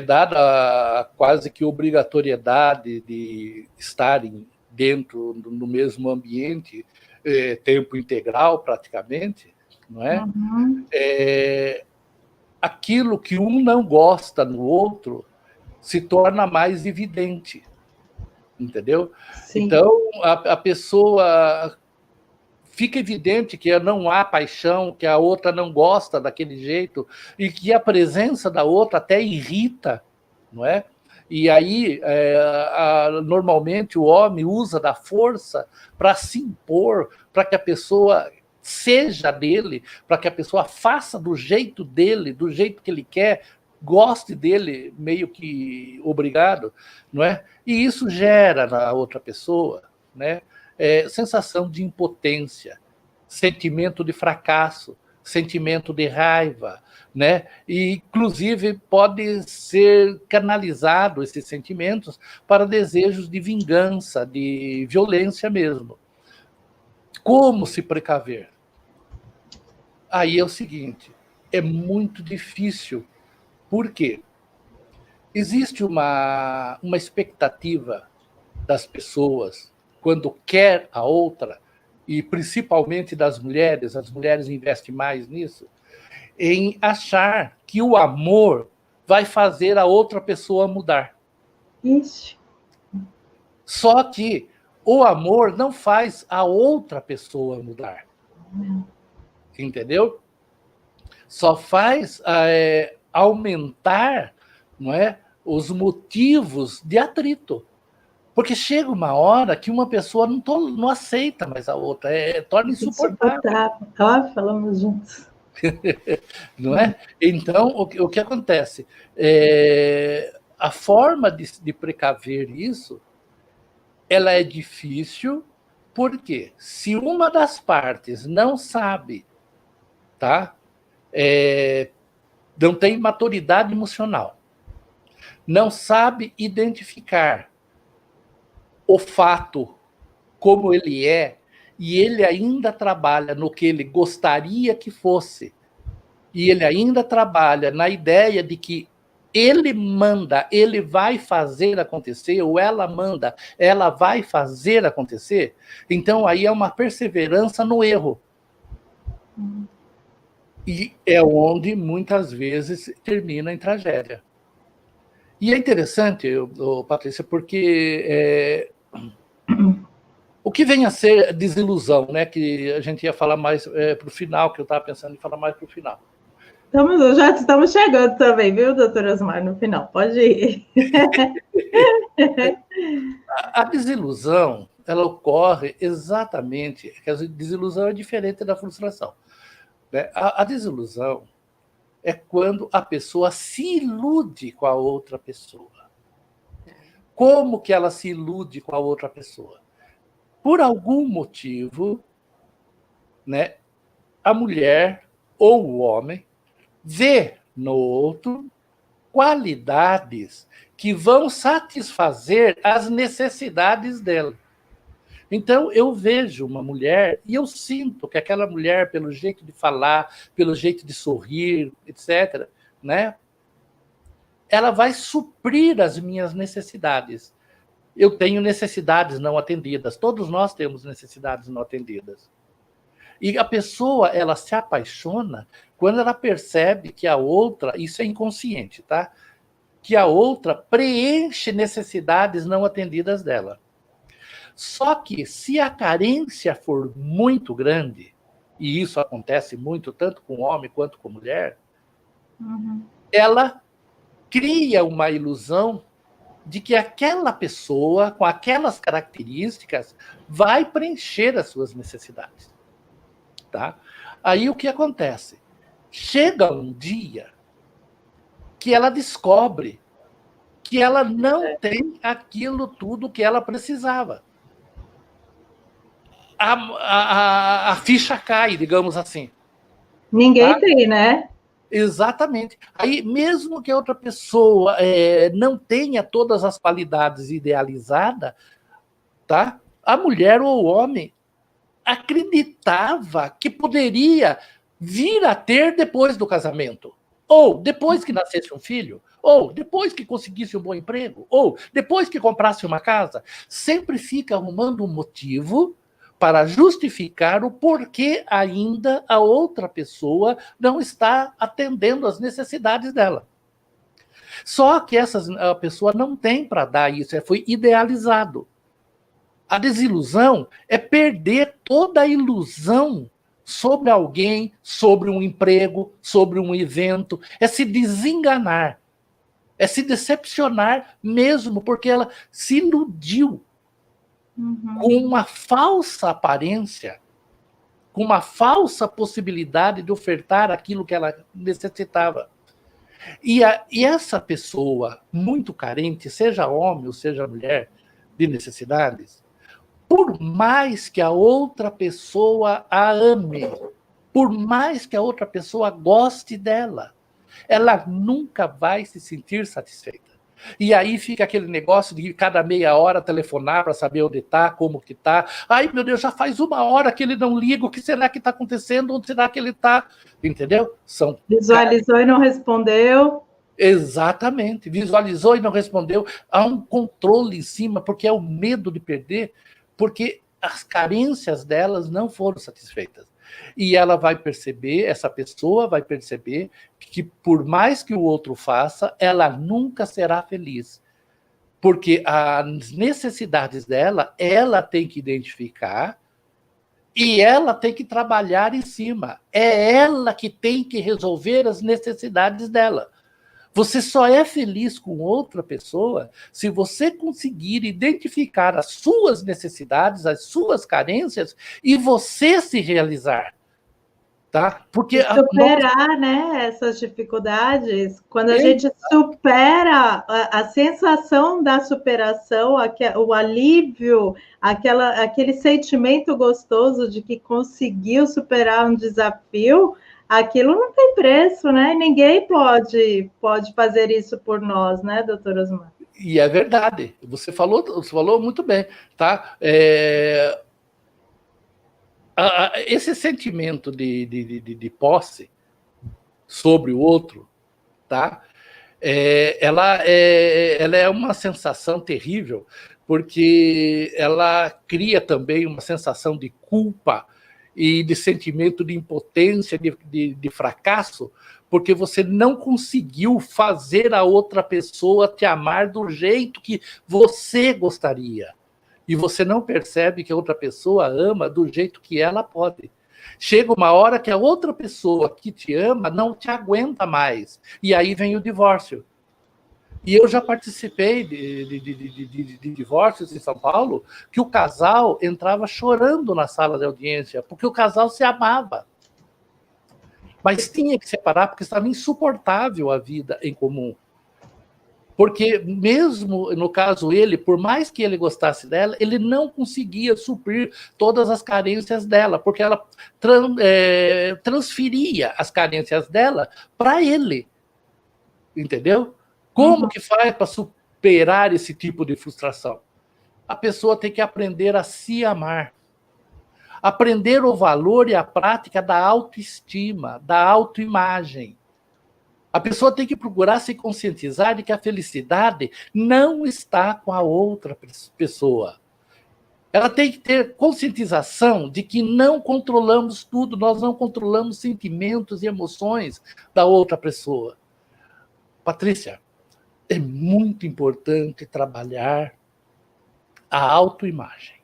dada a quase que obrigatoriedade de estarem dentro no mesmo ambiente, tempo integral praticamente, não é? Uhum. Aquilo que um não gosta no outro se torna mais evidente, entendeu? Sim. Então, a pessoa fica evidente que não há paixão, que a outra não gosta daquele jeito e que a presença da outra até irrita, não é? E aí, normalmente, o homem usa da força para se impor, para que a pessoa seja dele, para que a pessoa faça do jeito dele, do jeito que ele quer, goste dele meio que obrigado, não é? E isso gera na outra pessoa, né? Sensação de impotência, sentimento de fracasso, sentimento de raiva, né? E, inclusive, pode ser canalizado esses sentimentos para desejos de vingança, de violência mesmo. Como se precaver? Aí é o seguinte: é muito difícil. Por quê? Existe uma expectativa das pessoas quando quer a outra, e principalmente das mulheres, as mulheres investem mais nisso, em achar que o amor vai fazer a outra pessoa mudar. Ixi. Só que o amor não faz a outra pessoa mudar. Entendeu? Só faz aumentar, não é, os motivos de atrito. Porque chega uma hora que uma pessoa não aceita mais a outra, torna insuportável. Falamos juntos. Não é? Então, o que acontece? A forma de precaver isso, ela é difícil, porque se uma das partes não sabe, tá? Não tem maturidade emocional, não sabe identificar o fato como ele é, e ele ainda trabalha no que ele gostaria que fosse, e ele ainda trabalha na ideia de que ele manda, ele vai fazer acontecer, ou ela manda, ela vai fazer acontecer, então aí é uma perseverança no erro. E é onde muitas vezes termina em tragédia. E é interessante, Patrícia, porque o que vem a ser desilusão, né? Que a gente ia falar mais para o final, que eu estava pensando em falar mais para o final. Já estamos chegando também, viu, doutor Osmar, no final. Pode ir. A desilusão, ela ocorre exatamente, que a desilusão é diferente da frustração. Né? A desilusão, é quando a pessoa se ilude com a outra pessoa. Como que ela se ilude com a outra pessoa? Por algum motivo, né, a mulher ou o homem vê no outro qualidades que vão satisfazer as necessidades dela. Então, eu vejo uma mulher e eu sinto que aquela mulher, pelo jeito de falar, pelo jeito de sorrir, etc., né, ela vai suprir as minhas necessidades. Eu tenho necessidades não atendidas. Todos nós temos necessidades não atendidas. E a pessoa, ela se apaixona quando ela percebe que a outra, isso é inconsciente, tá? Que a outra preenche necessidades não atendidas dela. Só que se a carência for muito grande, e isso acontece muito tanto com homem quanto com mulher, ela cria uma ilusão de que aquela pessoa, com aquelas características, vai preencher as suas necessidades. Tá? Aí o que acontece? Chega um dia que ela descobre que ela não tem aquilo tudo que ela precisava. A ficha cai, digamos assim. Ninguém tem, né? Exatamente. Aí, mesmo que a outra pessoa não tenha todas as qualidades idealizadas, tá? A mulher ou o homem acreditava que poderia vir a ter depois do casamento, ou depois que nascesse um filho, ou depois que conseguisse um bom emprego, ou depois que comprasse uma casa. Sempre fica arrumando um motivo para justificar o porquê ainda a outra pessoa não está atendendo às necessidades dela. Só que a pessoa não tem para dar isso, foi idealizado. A desilusão é perder toda a ilusão sobre alguém, sobre um emprego, sobre um evento, é se desenganar, é se decepcionar mesmo, porque ela se iludiu com uma falsa aparência, com uma falsa possibilidade de ofertar aquilo que ela necessitava. E essa pessoa muito carente, seja homem ou seja mulher, de necessidades, por mais que a outra pessoa a ame, por mais que a outra pessoa goste dela, ela nunca vai se sentir satisfeita. E aí fica aquele negócio de cada meia hora telefonar para saber onde está, como que está. Ai, meu Deus, já faz 1 hora que ele não liga, o que será que está acontecendo? Onde será que ele está? Entendeu? Visualizou e não respondeu. Exatamente. Visualizou e não respondeu. Há um controle em cima, porque é o medo de perder, porque as carências delas não foram satisfeitas. E ela vai perceber, essa pessoa vai perceber que por mais que o outro faça, ela nunca será feliz. Porque as necessidades dela, ela tem que identificar e ela tem que trabalhar em cima. É ela que tem que resolver as necessidades dela. Você só é feliz com outra pessoa se você conseguir identificar as suas necessidades, as suas carências e você se realizar. Tá? Porque superar, né, essas dificuldades, quando a gente supera a sensação da superação, o alívio, aquele sentimento gostoso de que conseguiu superar um desafio, aquilo não tem preço, né? Ninguém pode fazer isso por nós, né, doutor Osmar? E é verdade, você falou muito bem, tá? Esse sentimento de posse sobre o outro, tá? Ela é uma sensação terrível, porque ela cria também uma sensação de culpa e de sentimento de impotência, de fracasso, porque você não conseguiu fazer a outra pessoa te amar do jeito que você gostaria. E você não percebe que a outra pessoa ama do jeito que ela pode. Chega uma hora que a outra pessoa que te ama não te aguenta mais. E aí vem o divórcio. E eu já participei de divórcios em São Paulo, que o casal entrava chorando na sala de audiência, porque o casal se amava. Mas tinha que separar porque estava insuportável a vida em comum. Porque mesmo, no caso, ele, por mais que ele gostasse dela, ele não conseguia suprir todas as carências dela, porque ela transferia as carências dela para ele. Entendeu? Como que faz para superar esse tipo de frustração? A pessoa tem que aprender a se amar. Aprender o valor e a prática da autoestima, da autoimagem. A pessoa tem que procurar se conscientizar de que a felicidade não está com a outra pessoa. Ela tem que ter conscientização de que não controlamos tudo, nós não controlamos sentimentos e emoções da outra pessoa. Patrícia, é muito importante trabalhar a autoimagem.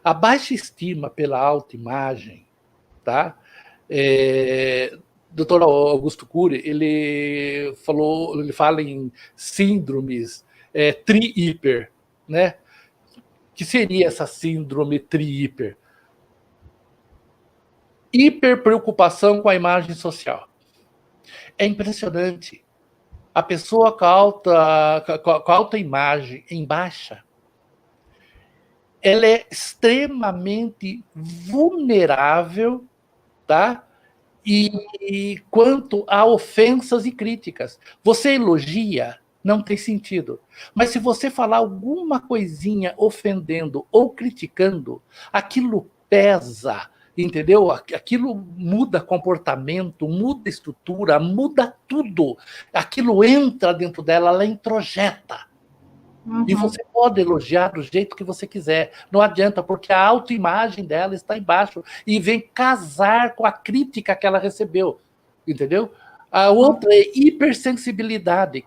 A baixa estima pela autoimagem, tá? Dr. Augusto Cury, ele fala em síndromes tri-hiper, né? Que seria essa síndrome tri-hiper? Hiperpreocupação com a imagem social. É impressionante. A pessoa com a autoimagem em baixa, ela é extremamente vulnerável, tá? E quanto a ofensas e críticas. Você elogia, não tem sentido. Mas se você falar alguma coisinha ofendendo ou criticando, aquilo pesa, entendeu? Aquilo muda comportamento, muda estrutura, muda tudo. Aquilo entra dentro dela, ela introjeta. E você pode elogiar do jeito que você quiser. Não adianta, porque a autoimagem dela está embaixo e vem casar com a crítica que ela recebeu. Entendeu? A outra é hipersensibilidade.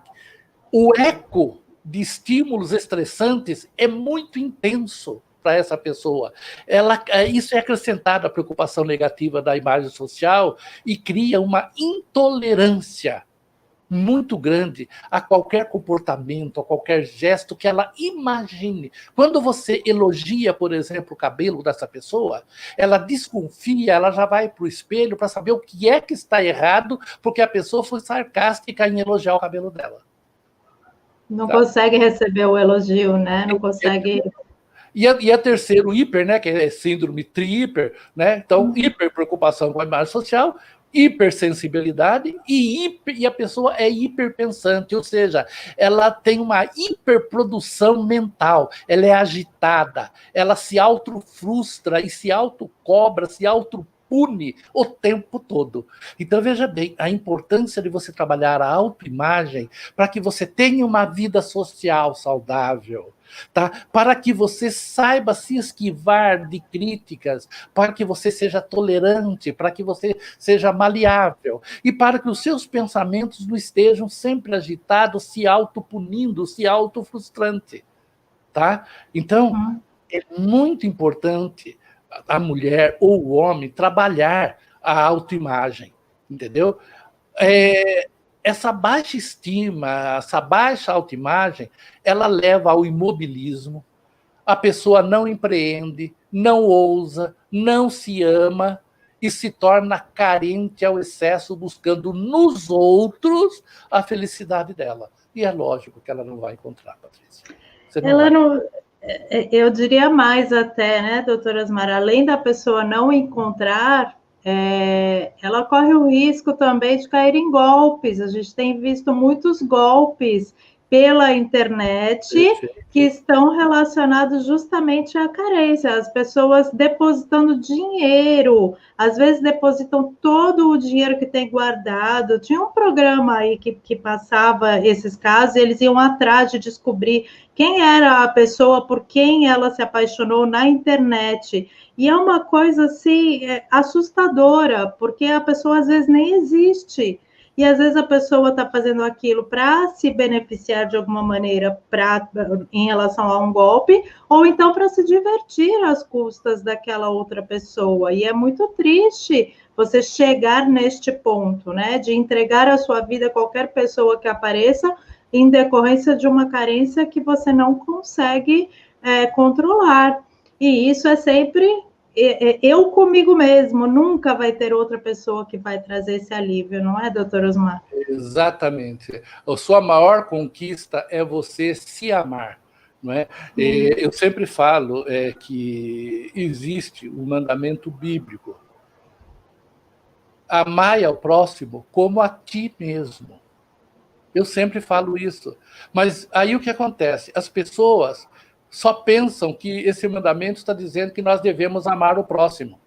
O eco de estímulos estressantes é muito intenso para essa pessoa. Isso é acrescentado à preocupação negativa da imagem social e cria uma intolerância muito grande a qualquer comportamento, a qualquer gesto que ela imagine. Quando você elogia, por exemplo, o cabelo dessa pessoa, ela desconfia, ela já vai para o espelho para saber o que é que está errado, porque a pessoa foi sarcástica em elogiar o cabelo dela. Não consegue receber o elogio, né? Não consegue... E a terceiro, hiper, né, que é síndrome tri-hiper, né? Então, hiperpreocupação com a imagem social, hipersensibilidade e a pessoa é hiperpensante, ou seja, ela tem uma hiperprodução mental, ela é agitada, ela se autofrustra e se autocobra, se autopune o tempo todo. Então, veja bem, a importância de você trabalhar a autoimagem para que você tenha uma vida social saudável, tá? Para que você saiba se esquivar de críticas, para que você seja tolerante, para que você seja maleável e para que os seus pensamentos não estejam sempre agitados, se autopunindo, se autofrustrante, tá? Então, é muito importante a mulher ou o homem trabalhar a autoimagem, entendeu? Essa baixa estima, essa baixa autoimagem, ela leva ao imobilismo, a pessoa não empreende, não ousa, não se ama e se torna carente ao excesso, buscando nos outros a felicidade dela. E é lógico que ela não vai encontrar, Patrícia. Ela não... Eu diria mais até, né, doutora Asmara, além da pessoa não encontrar... ela corre o risco também de cair em golpes. A gente tem visto muitos golpes pela internet que estão relacionados justamente à carência. As pessoas depositando dinheiro, às vezes depositam todo o dinheiro que tem guardado. Tinha um programa aí que passava esses casos, e eles iam atrás de descobrir quem era a pessoa, por quem ela se apaixonou na internet. E é uma coisa, assim, assustadora, porque a pessoa, às vezes, nem existe. E, às vezes, a pessoa está fazendo aquilo para se beneficiar de alguma maneira em relação a um golpe, ou então para se divertir às custas daquela outra pessoa. E é muito triste você chegar neste ponto, né? De entregar a sua vida a qualquer pessoa que apareça em decorrência de uma carência que você não consegue controlar. E isso é sempre eu comigo mesmo, nunca vai ter outra pessoa que vai trazer esse alívio, não é, doutor Osmar? Exatamente. A sua maior conquista é você se amar. Não é? Eu sempre falo que existe um mandamento bíblico: amai ao próximo como a ti mesmo. Eu sempre falo isso. Mas aí o que acontece? As pessoas só pensam que esse mandamento está dizendo que nós devemos amar o próximo.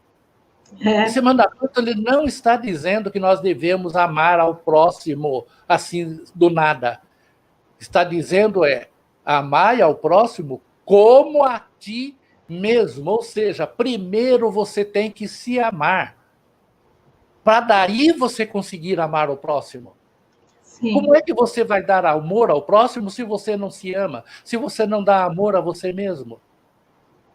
Esse mandamento ele não está dizendo que nós devemos amar ao próximo assim do nada. Está dizendo amai ao próximo como a ti mesmo. Ou seja, primeiro você tem que se amar, para daí você conseguir amar o próximo. Sim. Como é que você vai dar amor ao próximo se você não se ama? Se você não dá amor a você mesmo?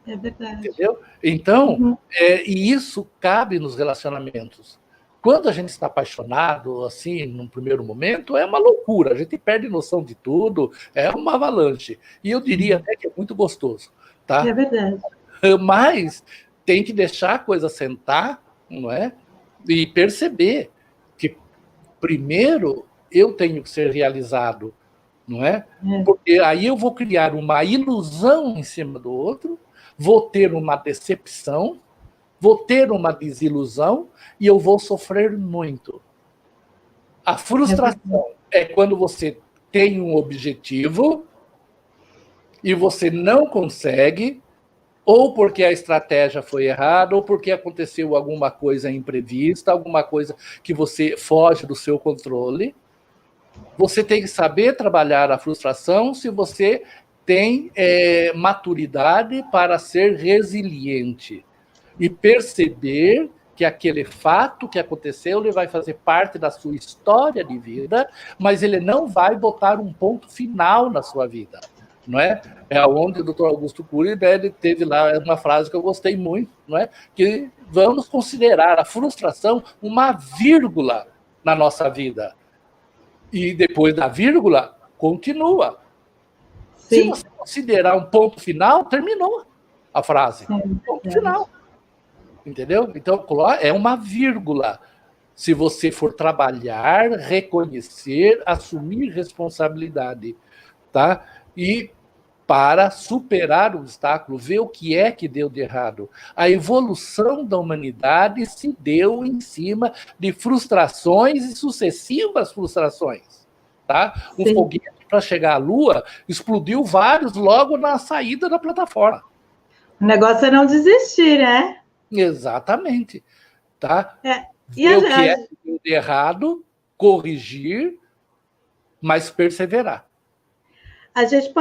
É verdade. Entendeu? Então, e isso cabe nos relacionamentos. Quando a gente está apaixonado, assim, num primeiro momento, é uma loucura, a gente perde noção de tudo, é uma avalanche. E eu diria até que é muito gostoso. Tá? É verdade. Mas tem que deixar a coisa sentar, não é? E perceber que, primeiro, eu tenho que ser realizado, não é? Porque aí eu vou criar uma ilusão em cima do outro, vou ter uma decepção, vou ter uma desilusão e eu vou sofrer muito. A frustração é quando você tem um objetivo e você não consegue, ou porque a estratégia foi errada, ou porque aconteceu alguma coisa imprevista, alguma coisa que você foge do seu controle. Você tem que saber trabalhar a frustração se você tem maturidade para ser resiliente e perceber que aquele fato que aconteceu ele vai fazer parte da sua história de vida, mas ele não vai botar um ponto final na sua vida. Não é? É onde o Dr. Augusto Cury ele teve lá uma frase que eu gostei muito, não é? Que vamos considerar a frustração uma vírgula na nossa vida. E depois da vírgula, continua. Sim. Se você considerar um ponto final, terminou a frase. Sim, ponto final. Entendeu? Então, é uma vírgula. Se você for trabalhar, reconhecer, assumir responsabilidade. Tá? E para superar o obstáculo, ver o que é que deu de errado. A evolução da humanidade se deu em cima de frustrações e sucessivas frustrações. Tá? Um foguete, para chegar à Lua, explodiu vários logo na saída da plataforma. O negócio é não desistir, né? Exatamente. Tá? Ver o que é que deu de errado, corrigir, mas perseverar. A gente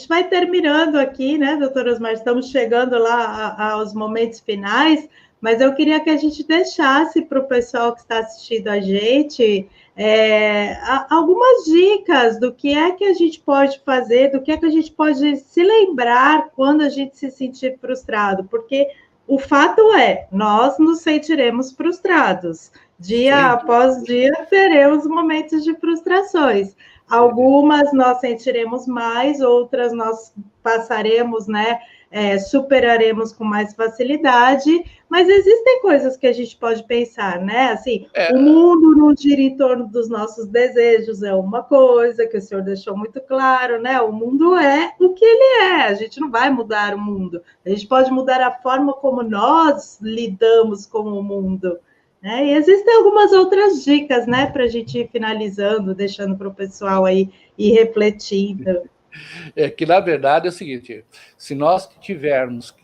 vai terminando aqui, né, doutora Osmar? Estamos chegando lá aos momentos finais, mas eu queria que a gente deixasse para o pessoal que está assistindo a gente algumas dicas do que é que a gente pode fazer, do que é que a gente pode se lembrar quando a gente se sentir frustrado, porque o fato nós nos sentiremos frustrados. Dia após dia teremos momentos de frustrações. Algumas nós sentiremos mais, outras nós passaremos, né? Superaremos com mais facilidade, mas existem coisas que a gente pode pensar, né? Assim, o mundo não gira em torno dos nossos desejos, é uma coisa que o senhor deixou muito claro, né? O mundo é o que ele é, a gente não vai mudar o mundo, a gente pode mudar a forma como nós lidamos com o mundo. E existem algumas outras dicas, né, para a gente ir finalizando, deixando para o pessoal aí ir refletindo. Que, na verdade, é o seguinte, se nós tivermos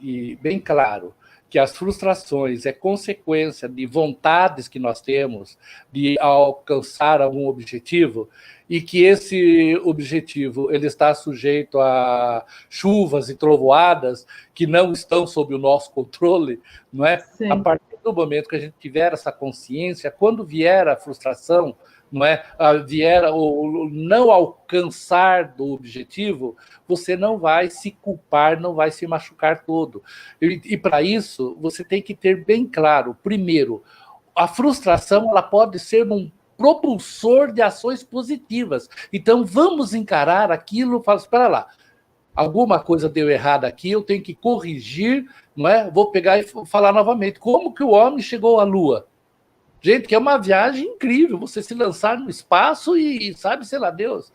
bem claro que as frustrações é consequência de vontades que nós temos de alcançar algum objetivo, e que esse objetivo ele está sujeito a chuvas e trovoadas que não estão sob o nosso controle, não é? Sim. A partir do momento que a gente tiver essa consciência, quando vier a frustração, não é? Vier o não alcançar do objetivo, você não vai se culpar, não vai se machucar todo. E para isso, você tem que ter bem claro, primeiro, a frustração ela pode ser um propulsor de ações positivas. Então, vamos encarar aquilo e falar, espera lá, alguma coisa deu errado aqui, eu tenho que corrigir, não é? Vou pegar e falar novamente. Como que o homem chegou à Lua? Gente, que é uma viagem incrível, você se lançar no espaço e sabe, sei lá, Deus.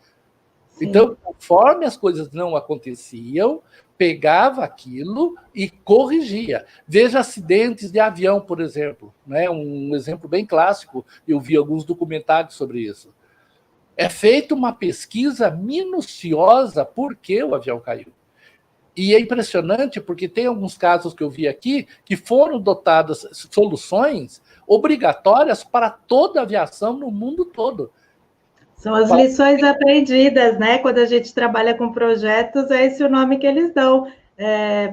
Sim. Então, conforme as coisas não aconteciam, pegava aquilo e corrigia. Veja acidentes de avião, por exemplo, né? Um exemplo bem clássico, eu vi alguns documentários sobre isso. É feita uma pesquisa minuciosa por que o avião caiu. E é impressionante porque tem alguns casos que eu vi aqui que foram dotadas soluções obrigatórias para toda a aviação no mundo todo. São as lições aprendidas, né? Quando a gente trabalha com projetos, é esse o nome que eles dão.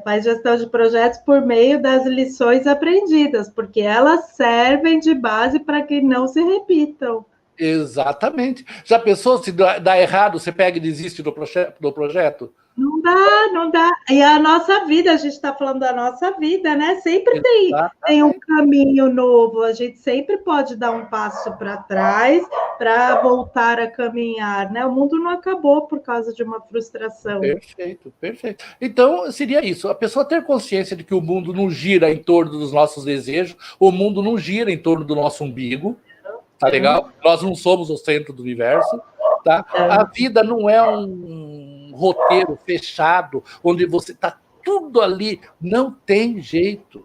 Faz gestão de projetos por meio das lições aprendidas, porque elas servem de base para que não se repitam. Exatamente. Já pensou se dá errado, você pega e desiste do projeto? Não dá, não dá. E a nossa vida, a gente está falando da nossa vida, né? Sempre tem um caminho novo, a gente sempre pode dar um passo para trás para voltar a caminhar, né? O mundo não acabou por causa de uma frustração. Perfeito, perfeito. Então, seria isso, a pessoa ter consciência de que o mundo não gira em torno dos nossos desejos, o mundo não gira em torno do nosso umbigo, tá legal? Nós não somos o centro do universo, tá? A vida não é um roteiro fechado, onde você está tudo ali, não tem jeito,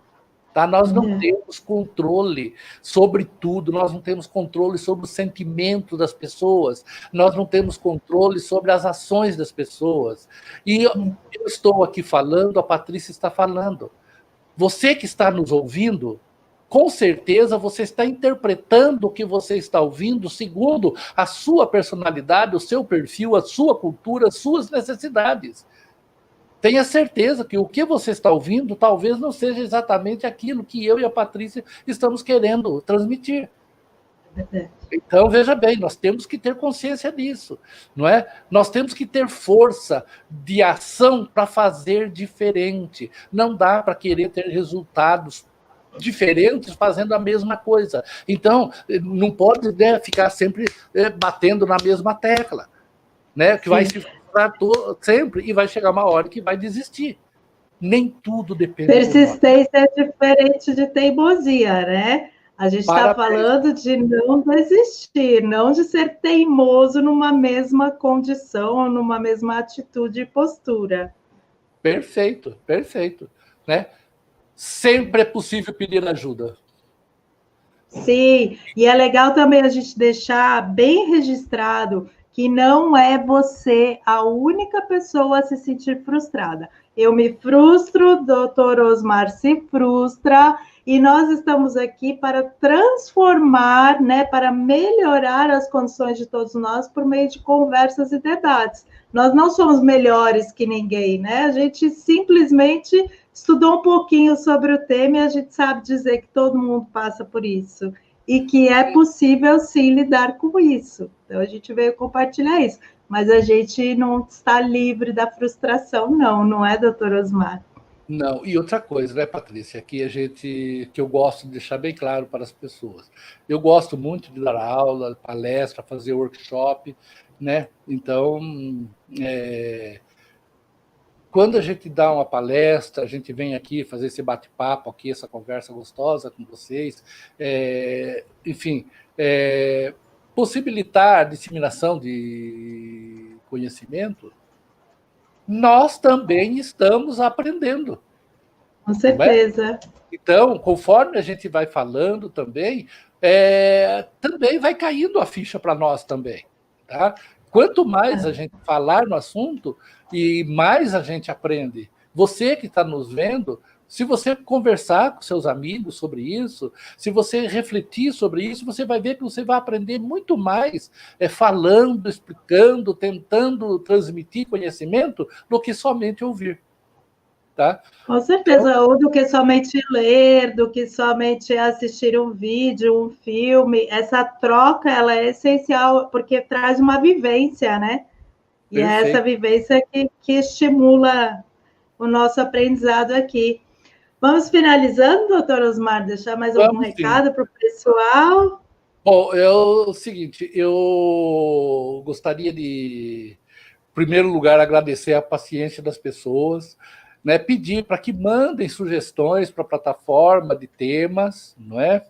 tá? Nós não temos controle sobre tudo, nós não temos controle sobre o sentimento das pessoas, nós não temos controle sobre as ações das pessoas. E eu estou aqui falando, a Patrícia está falando. Você que está nos ouvindo, com certeza você está interpretando o que você está ouvindo segundo a sua personalidade, o seu perfil, a sua cultura, as suas necessidades. Tenha certeza que o que você está ouvindo talvez não seja exatamente aquilo que eu e a Patrícia estamos querendo transmitir. Então, veja bem, nós temos que ter consciência disso, não é? Nós temos que ter força de ação para fazer diferente. Não dá para querer ter resultados diferentes fazendo a mesma coisa. Então, não pode, né, ficar sempre batendo na mesma tecla, né? Que vai se frustrar sempre e vai chegar uma hora que vai desistir. Nem tudo depende. Persistência é diferente de teimosia, né? A gente está falando de não desistir, não de ser teimoso numa mesma condição, numa mesma atitude e postura. Perfeito, perfeito, né? Sempre é possível pedir ajuda. Sim, e é legal também a gente deixar bem registrado que não é você a única pessoa a se sentir frustrada. Eu me frustro, o doutor Osmar se frustra, e nós estamos aqui para transformar, né, para melhorar as condições de todos nós por meio de conversas e debates. Nós não somos melhores que ninguém, né? A gente simplesmente estudou um pouquinho sobre o tema e a gente sabe dizer que todo mundo passa por isso e que é possível, sim, lidar com isso. Então, a gente veio compartilhar isso. Mas a gente não está livre da frustração, não é, doutor Osmar? Não, e outra coisa, né, Patrícia, que eu gosto de deixar bem claro para as pessoas. Eu gosto muito de dar aula, palestra, fazer workshop, né? Então, quando a gente dá uma palestra, a gente vem aqui fazer esse bate-papo aqui, essa conversa gostosa com vocês, enfim, possibilitar a disseminação de conhecimento, nós também estamos aprendendo. Com certeza. Então, conforme a gente vai falando também, também vai caindo a ficha para nós também, tá? Quanto mais a gente falar no assunto, e mais a gente aprende. Você que está nos vendo, se você conversar com seus amigos sobre isso, se você refletir sobre isso, você vai ver que você vai aprender muito mais falando, explicando, tentando transmitir conhecimento do que somente ouvir. Tá? Com certeza, então, ou do que somente ler, do que somente assistir um vídeo, um filme. Essa troca, ela é essencial, porque traz uma vivência, né? E é essa vivência que estimula o nosso aprendizado aqui. Vamos finalizando, doutor Osmar, deixar mais algum recado para o pessoal? Bom, é o seguinte, eu gostaria de em primeiro lugar, agradecer a paciência das pessoas, né? Pedir para que mandem sugestões para a plataforma de temas, não é?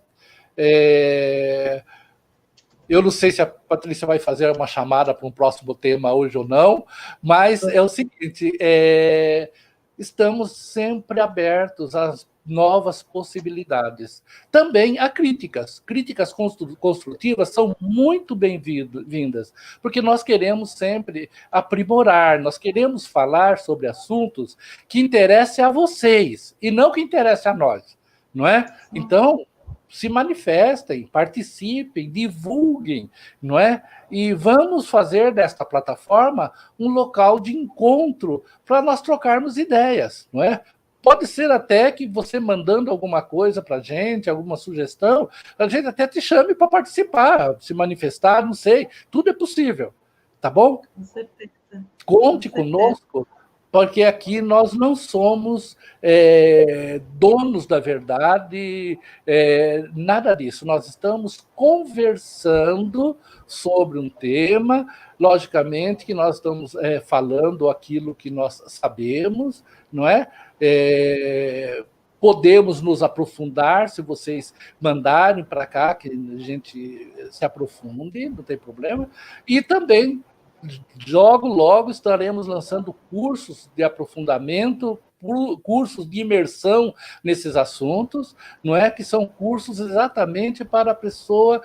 Eu não sei se a Patrícia vai fazer uma chamada para um próximo tema hoje ou não, mas é o seguinte, estamos sempre abertos às novas possibilidades. Também a críticas. Críticas construtivas são muito bem-vindas, porque nós queremos sempre aprimorar, nós queremos falar sobre assuntos que interessem a vocês e não que interessem a nós, não é? Então, se manifestem, participem, divulguem, não é? E vamos fazer desta plataforma um local de encontro para nós trocarmos ideias, não é? Pode ser até que você mandando alguma coisa para a gente, alguma sugestão, a gente até te chame para participar, se manifestar, não sei. Tudo é possível, tá bom? Com certeza. Conte conosco, porque aqui nós não somos donos da verdade, nada disso. Nós estamos conversando sobre um tema, logicamente que nós estamos falando aquilo que nós sabemos, não é? Podemos nos aprofundar, se vocês mandarem para cá, que a gente se aprofunde, não tem problema. E também, logo estaremos lançando cursos de aprofundamento, cursos de imersão nesses assuntos, não é? Que são cursos exatamente para a pessoa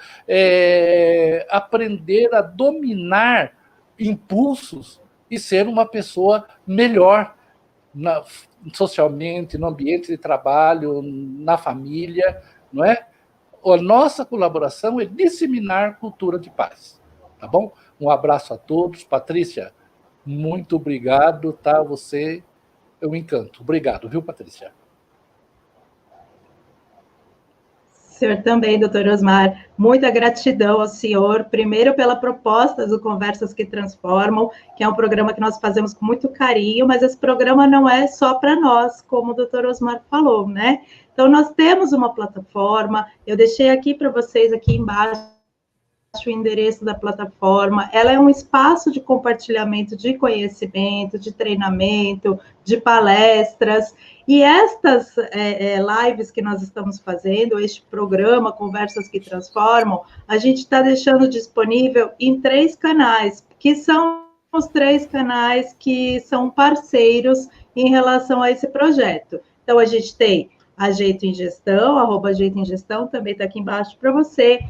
aprender a dominar impulsos e ser uma pessoa melhor socialmente, no ambiente de trabalho, na família, não é? A nossa colaboração é disseminar cultura de paz, tá bom? Um abraço a todos. Patrícia, muito obrigado, tá? Você é um encanto. Obrigado, viu, Patrícia? Senhor também, doutor Osmar, muita gratidão ao senhor, primeiro pela proposta do Conversas que Transformam, que é um programa que nós fazemos com muito carinho, mas esse programa não é só para nós, como o doutor Osmar falou, né? Então, nós temos uma plataforma, eu deixei aqui para vocês, aqui embaixo, o endereço da plataforma. Ela é um espaço de compartilhamento de conhecimento, de treinamento, de palestras, e estas lives que nós estamos fazendo, este programa, Conversas que Transformam, a gente está deixando disponível em 3 canais, que são os 3 canais que são parceiros em relação a esse projeto. Então, a gente tem a Jeito em Gestão, @Jeito em Gestão, também está aqui embaixo para você,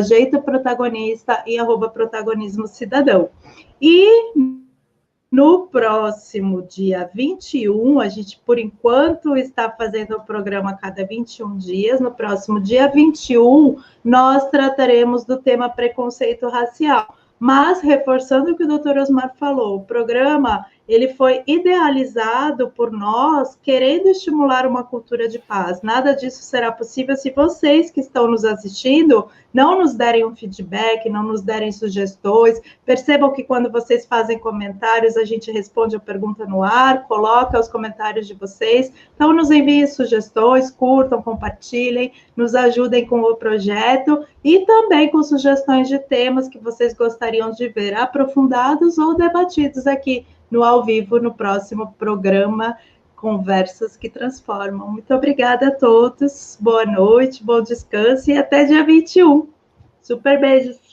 @Jeito Protagonista e @Protagonismo Cidadão. E no próximo dia 21, a gente, por enquanto, está fazendo o programa a cada 21 dias. No próximo dia 21, nós trataremos do tema preconceito racial. Mas, reforçando o que o doutor Osmar falou, o programa ele foi idealizado por nós, querendo estimular uma cultura de paz. Nada disso será possível se vocês que estão nos assistindo não nos derem um feedback, não nos derem sugestões. Percebam que quando vocês fazem comentários, a gente responde a pergunta no ar, coloca os comentários de vocês. Então, nos enviem sugestões, curtam, compartilhem, nos ajudem com o projeto e também com sugestões de temas que vocês gostariam de ver aprofundados ou debatidos aqui no ao vivo, no próximo programa Conversas que Transformam. Muito obrigada a todos, boa noite, bom descanso e até dia 21. Super beijos!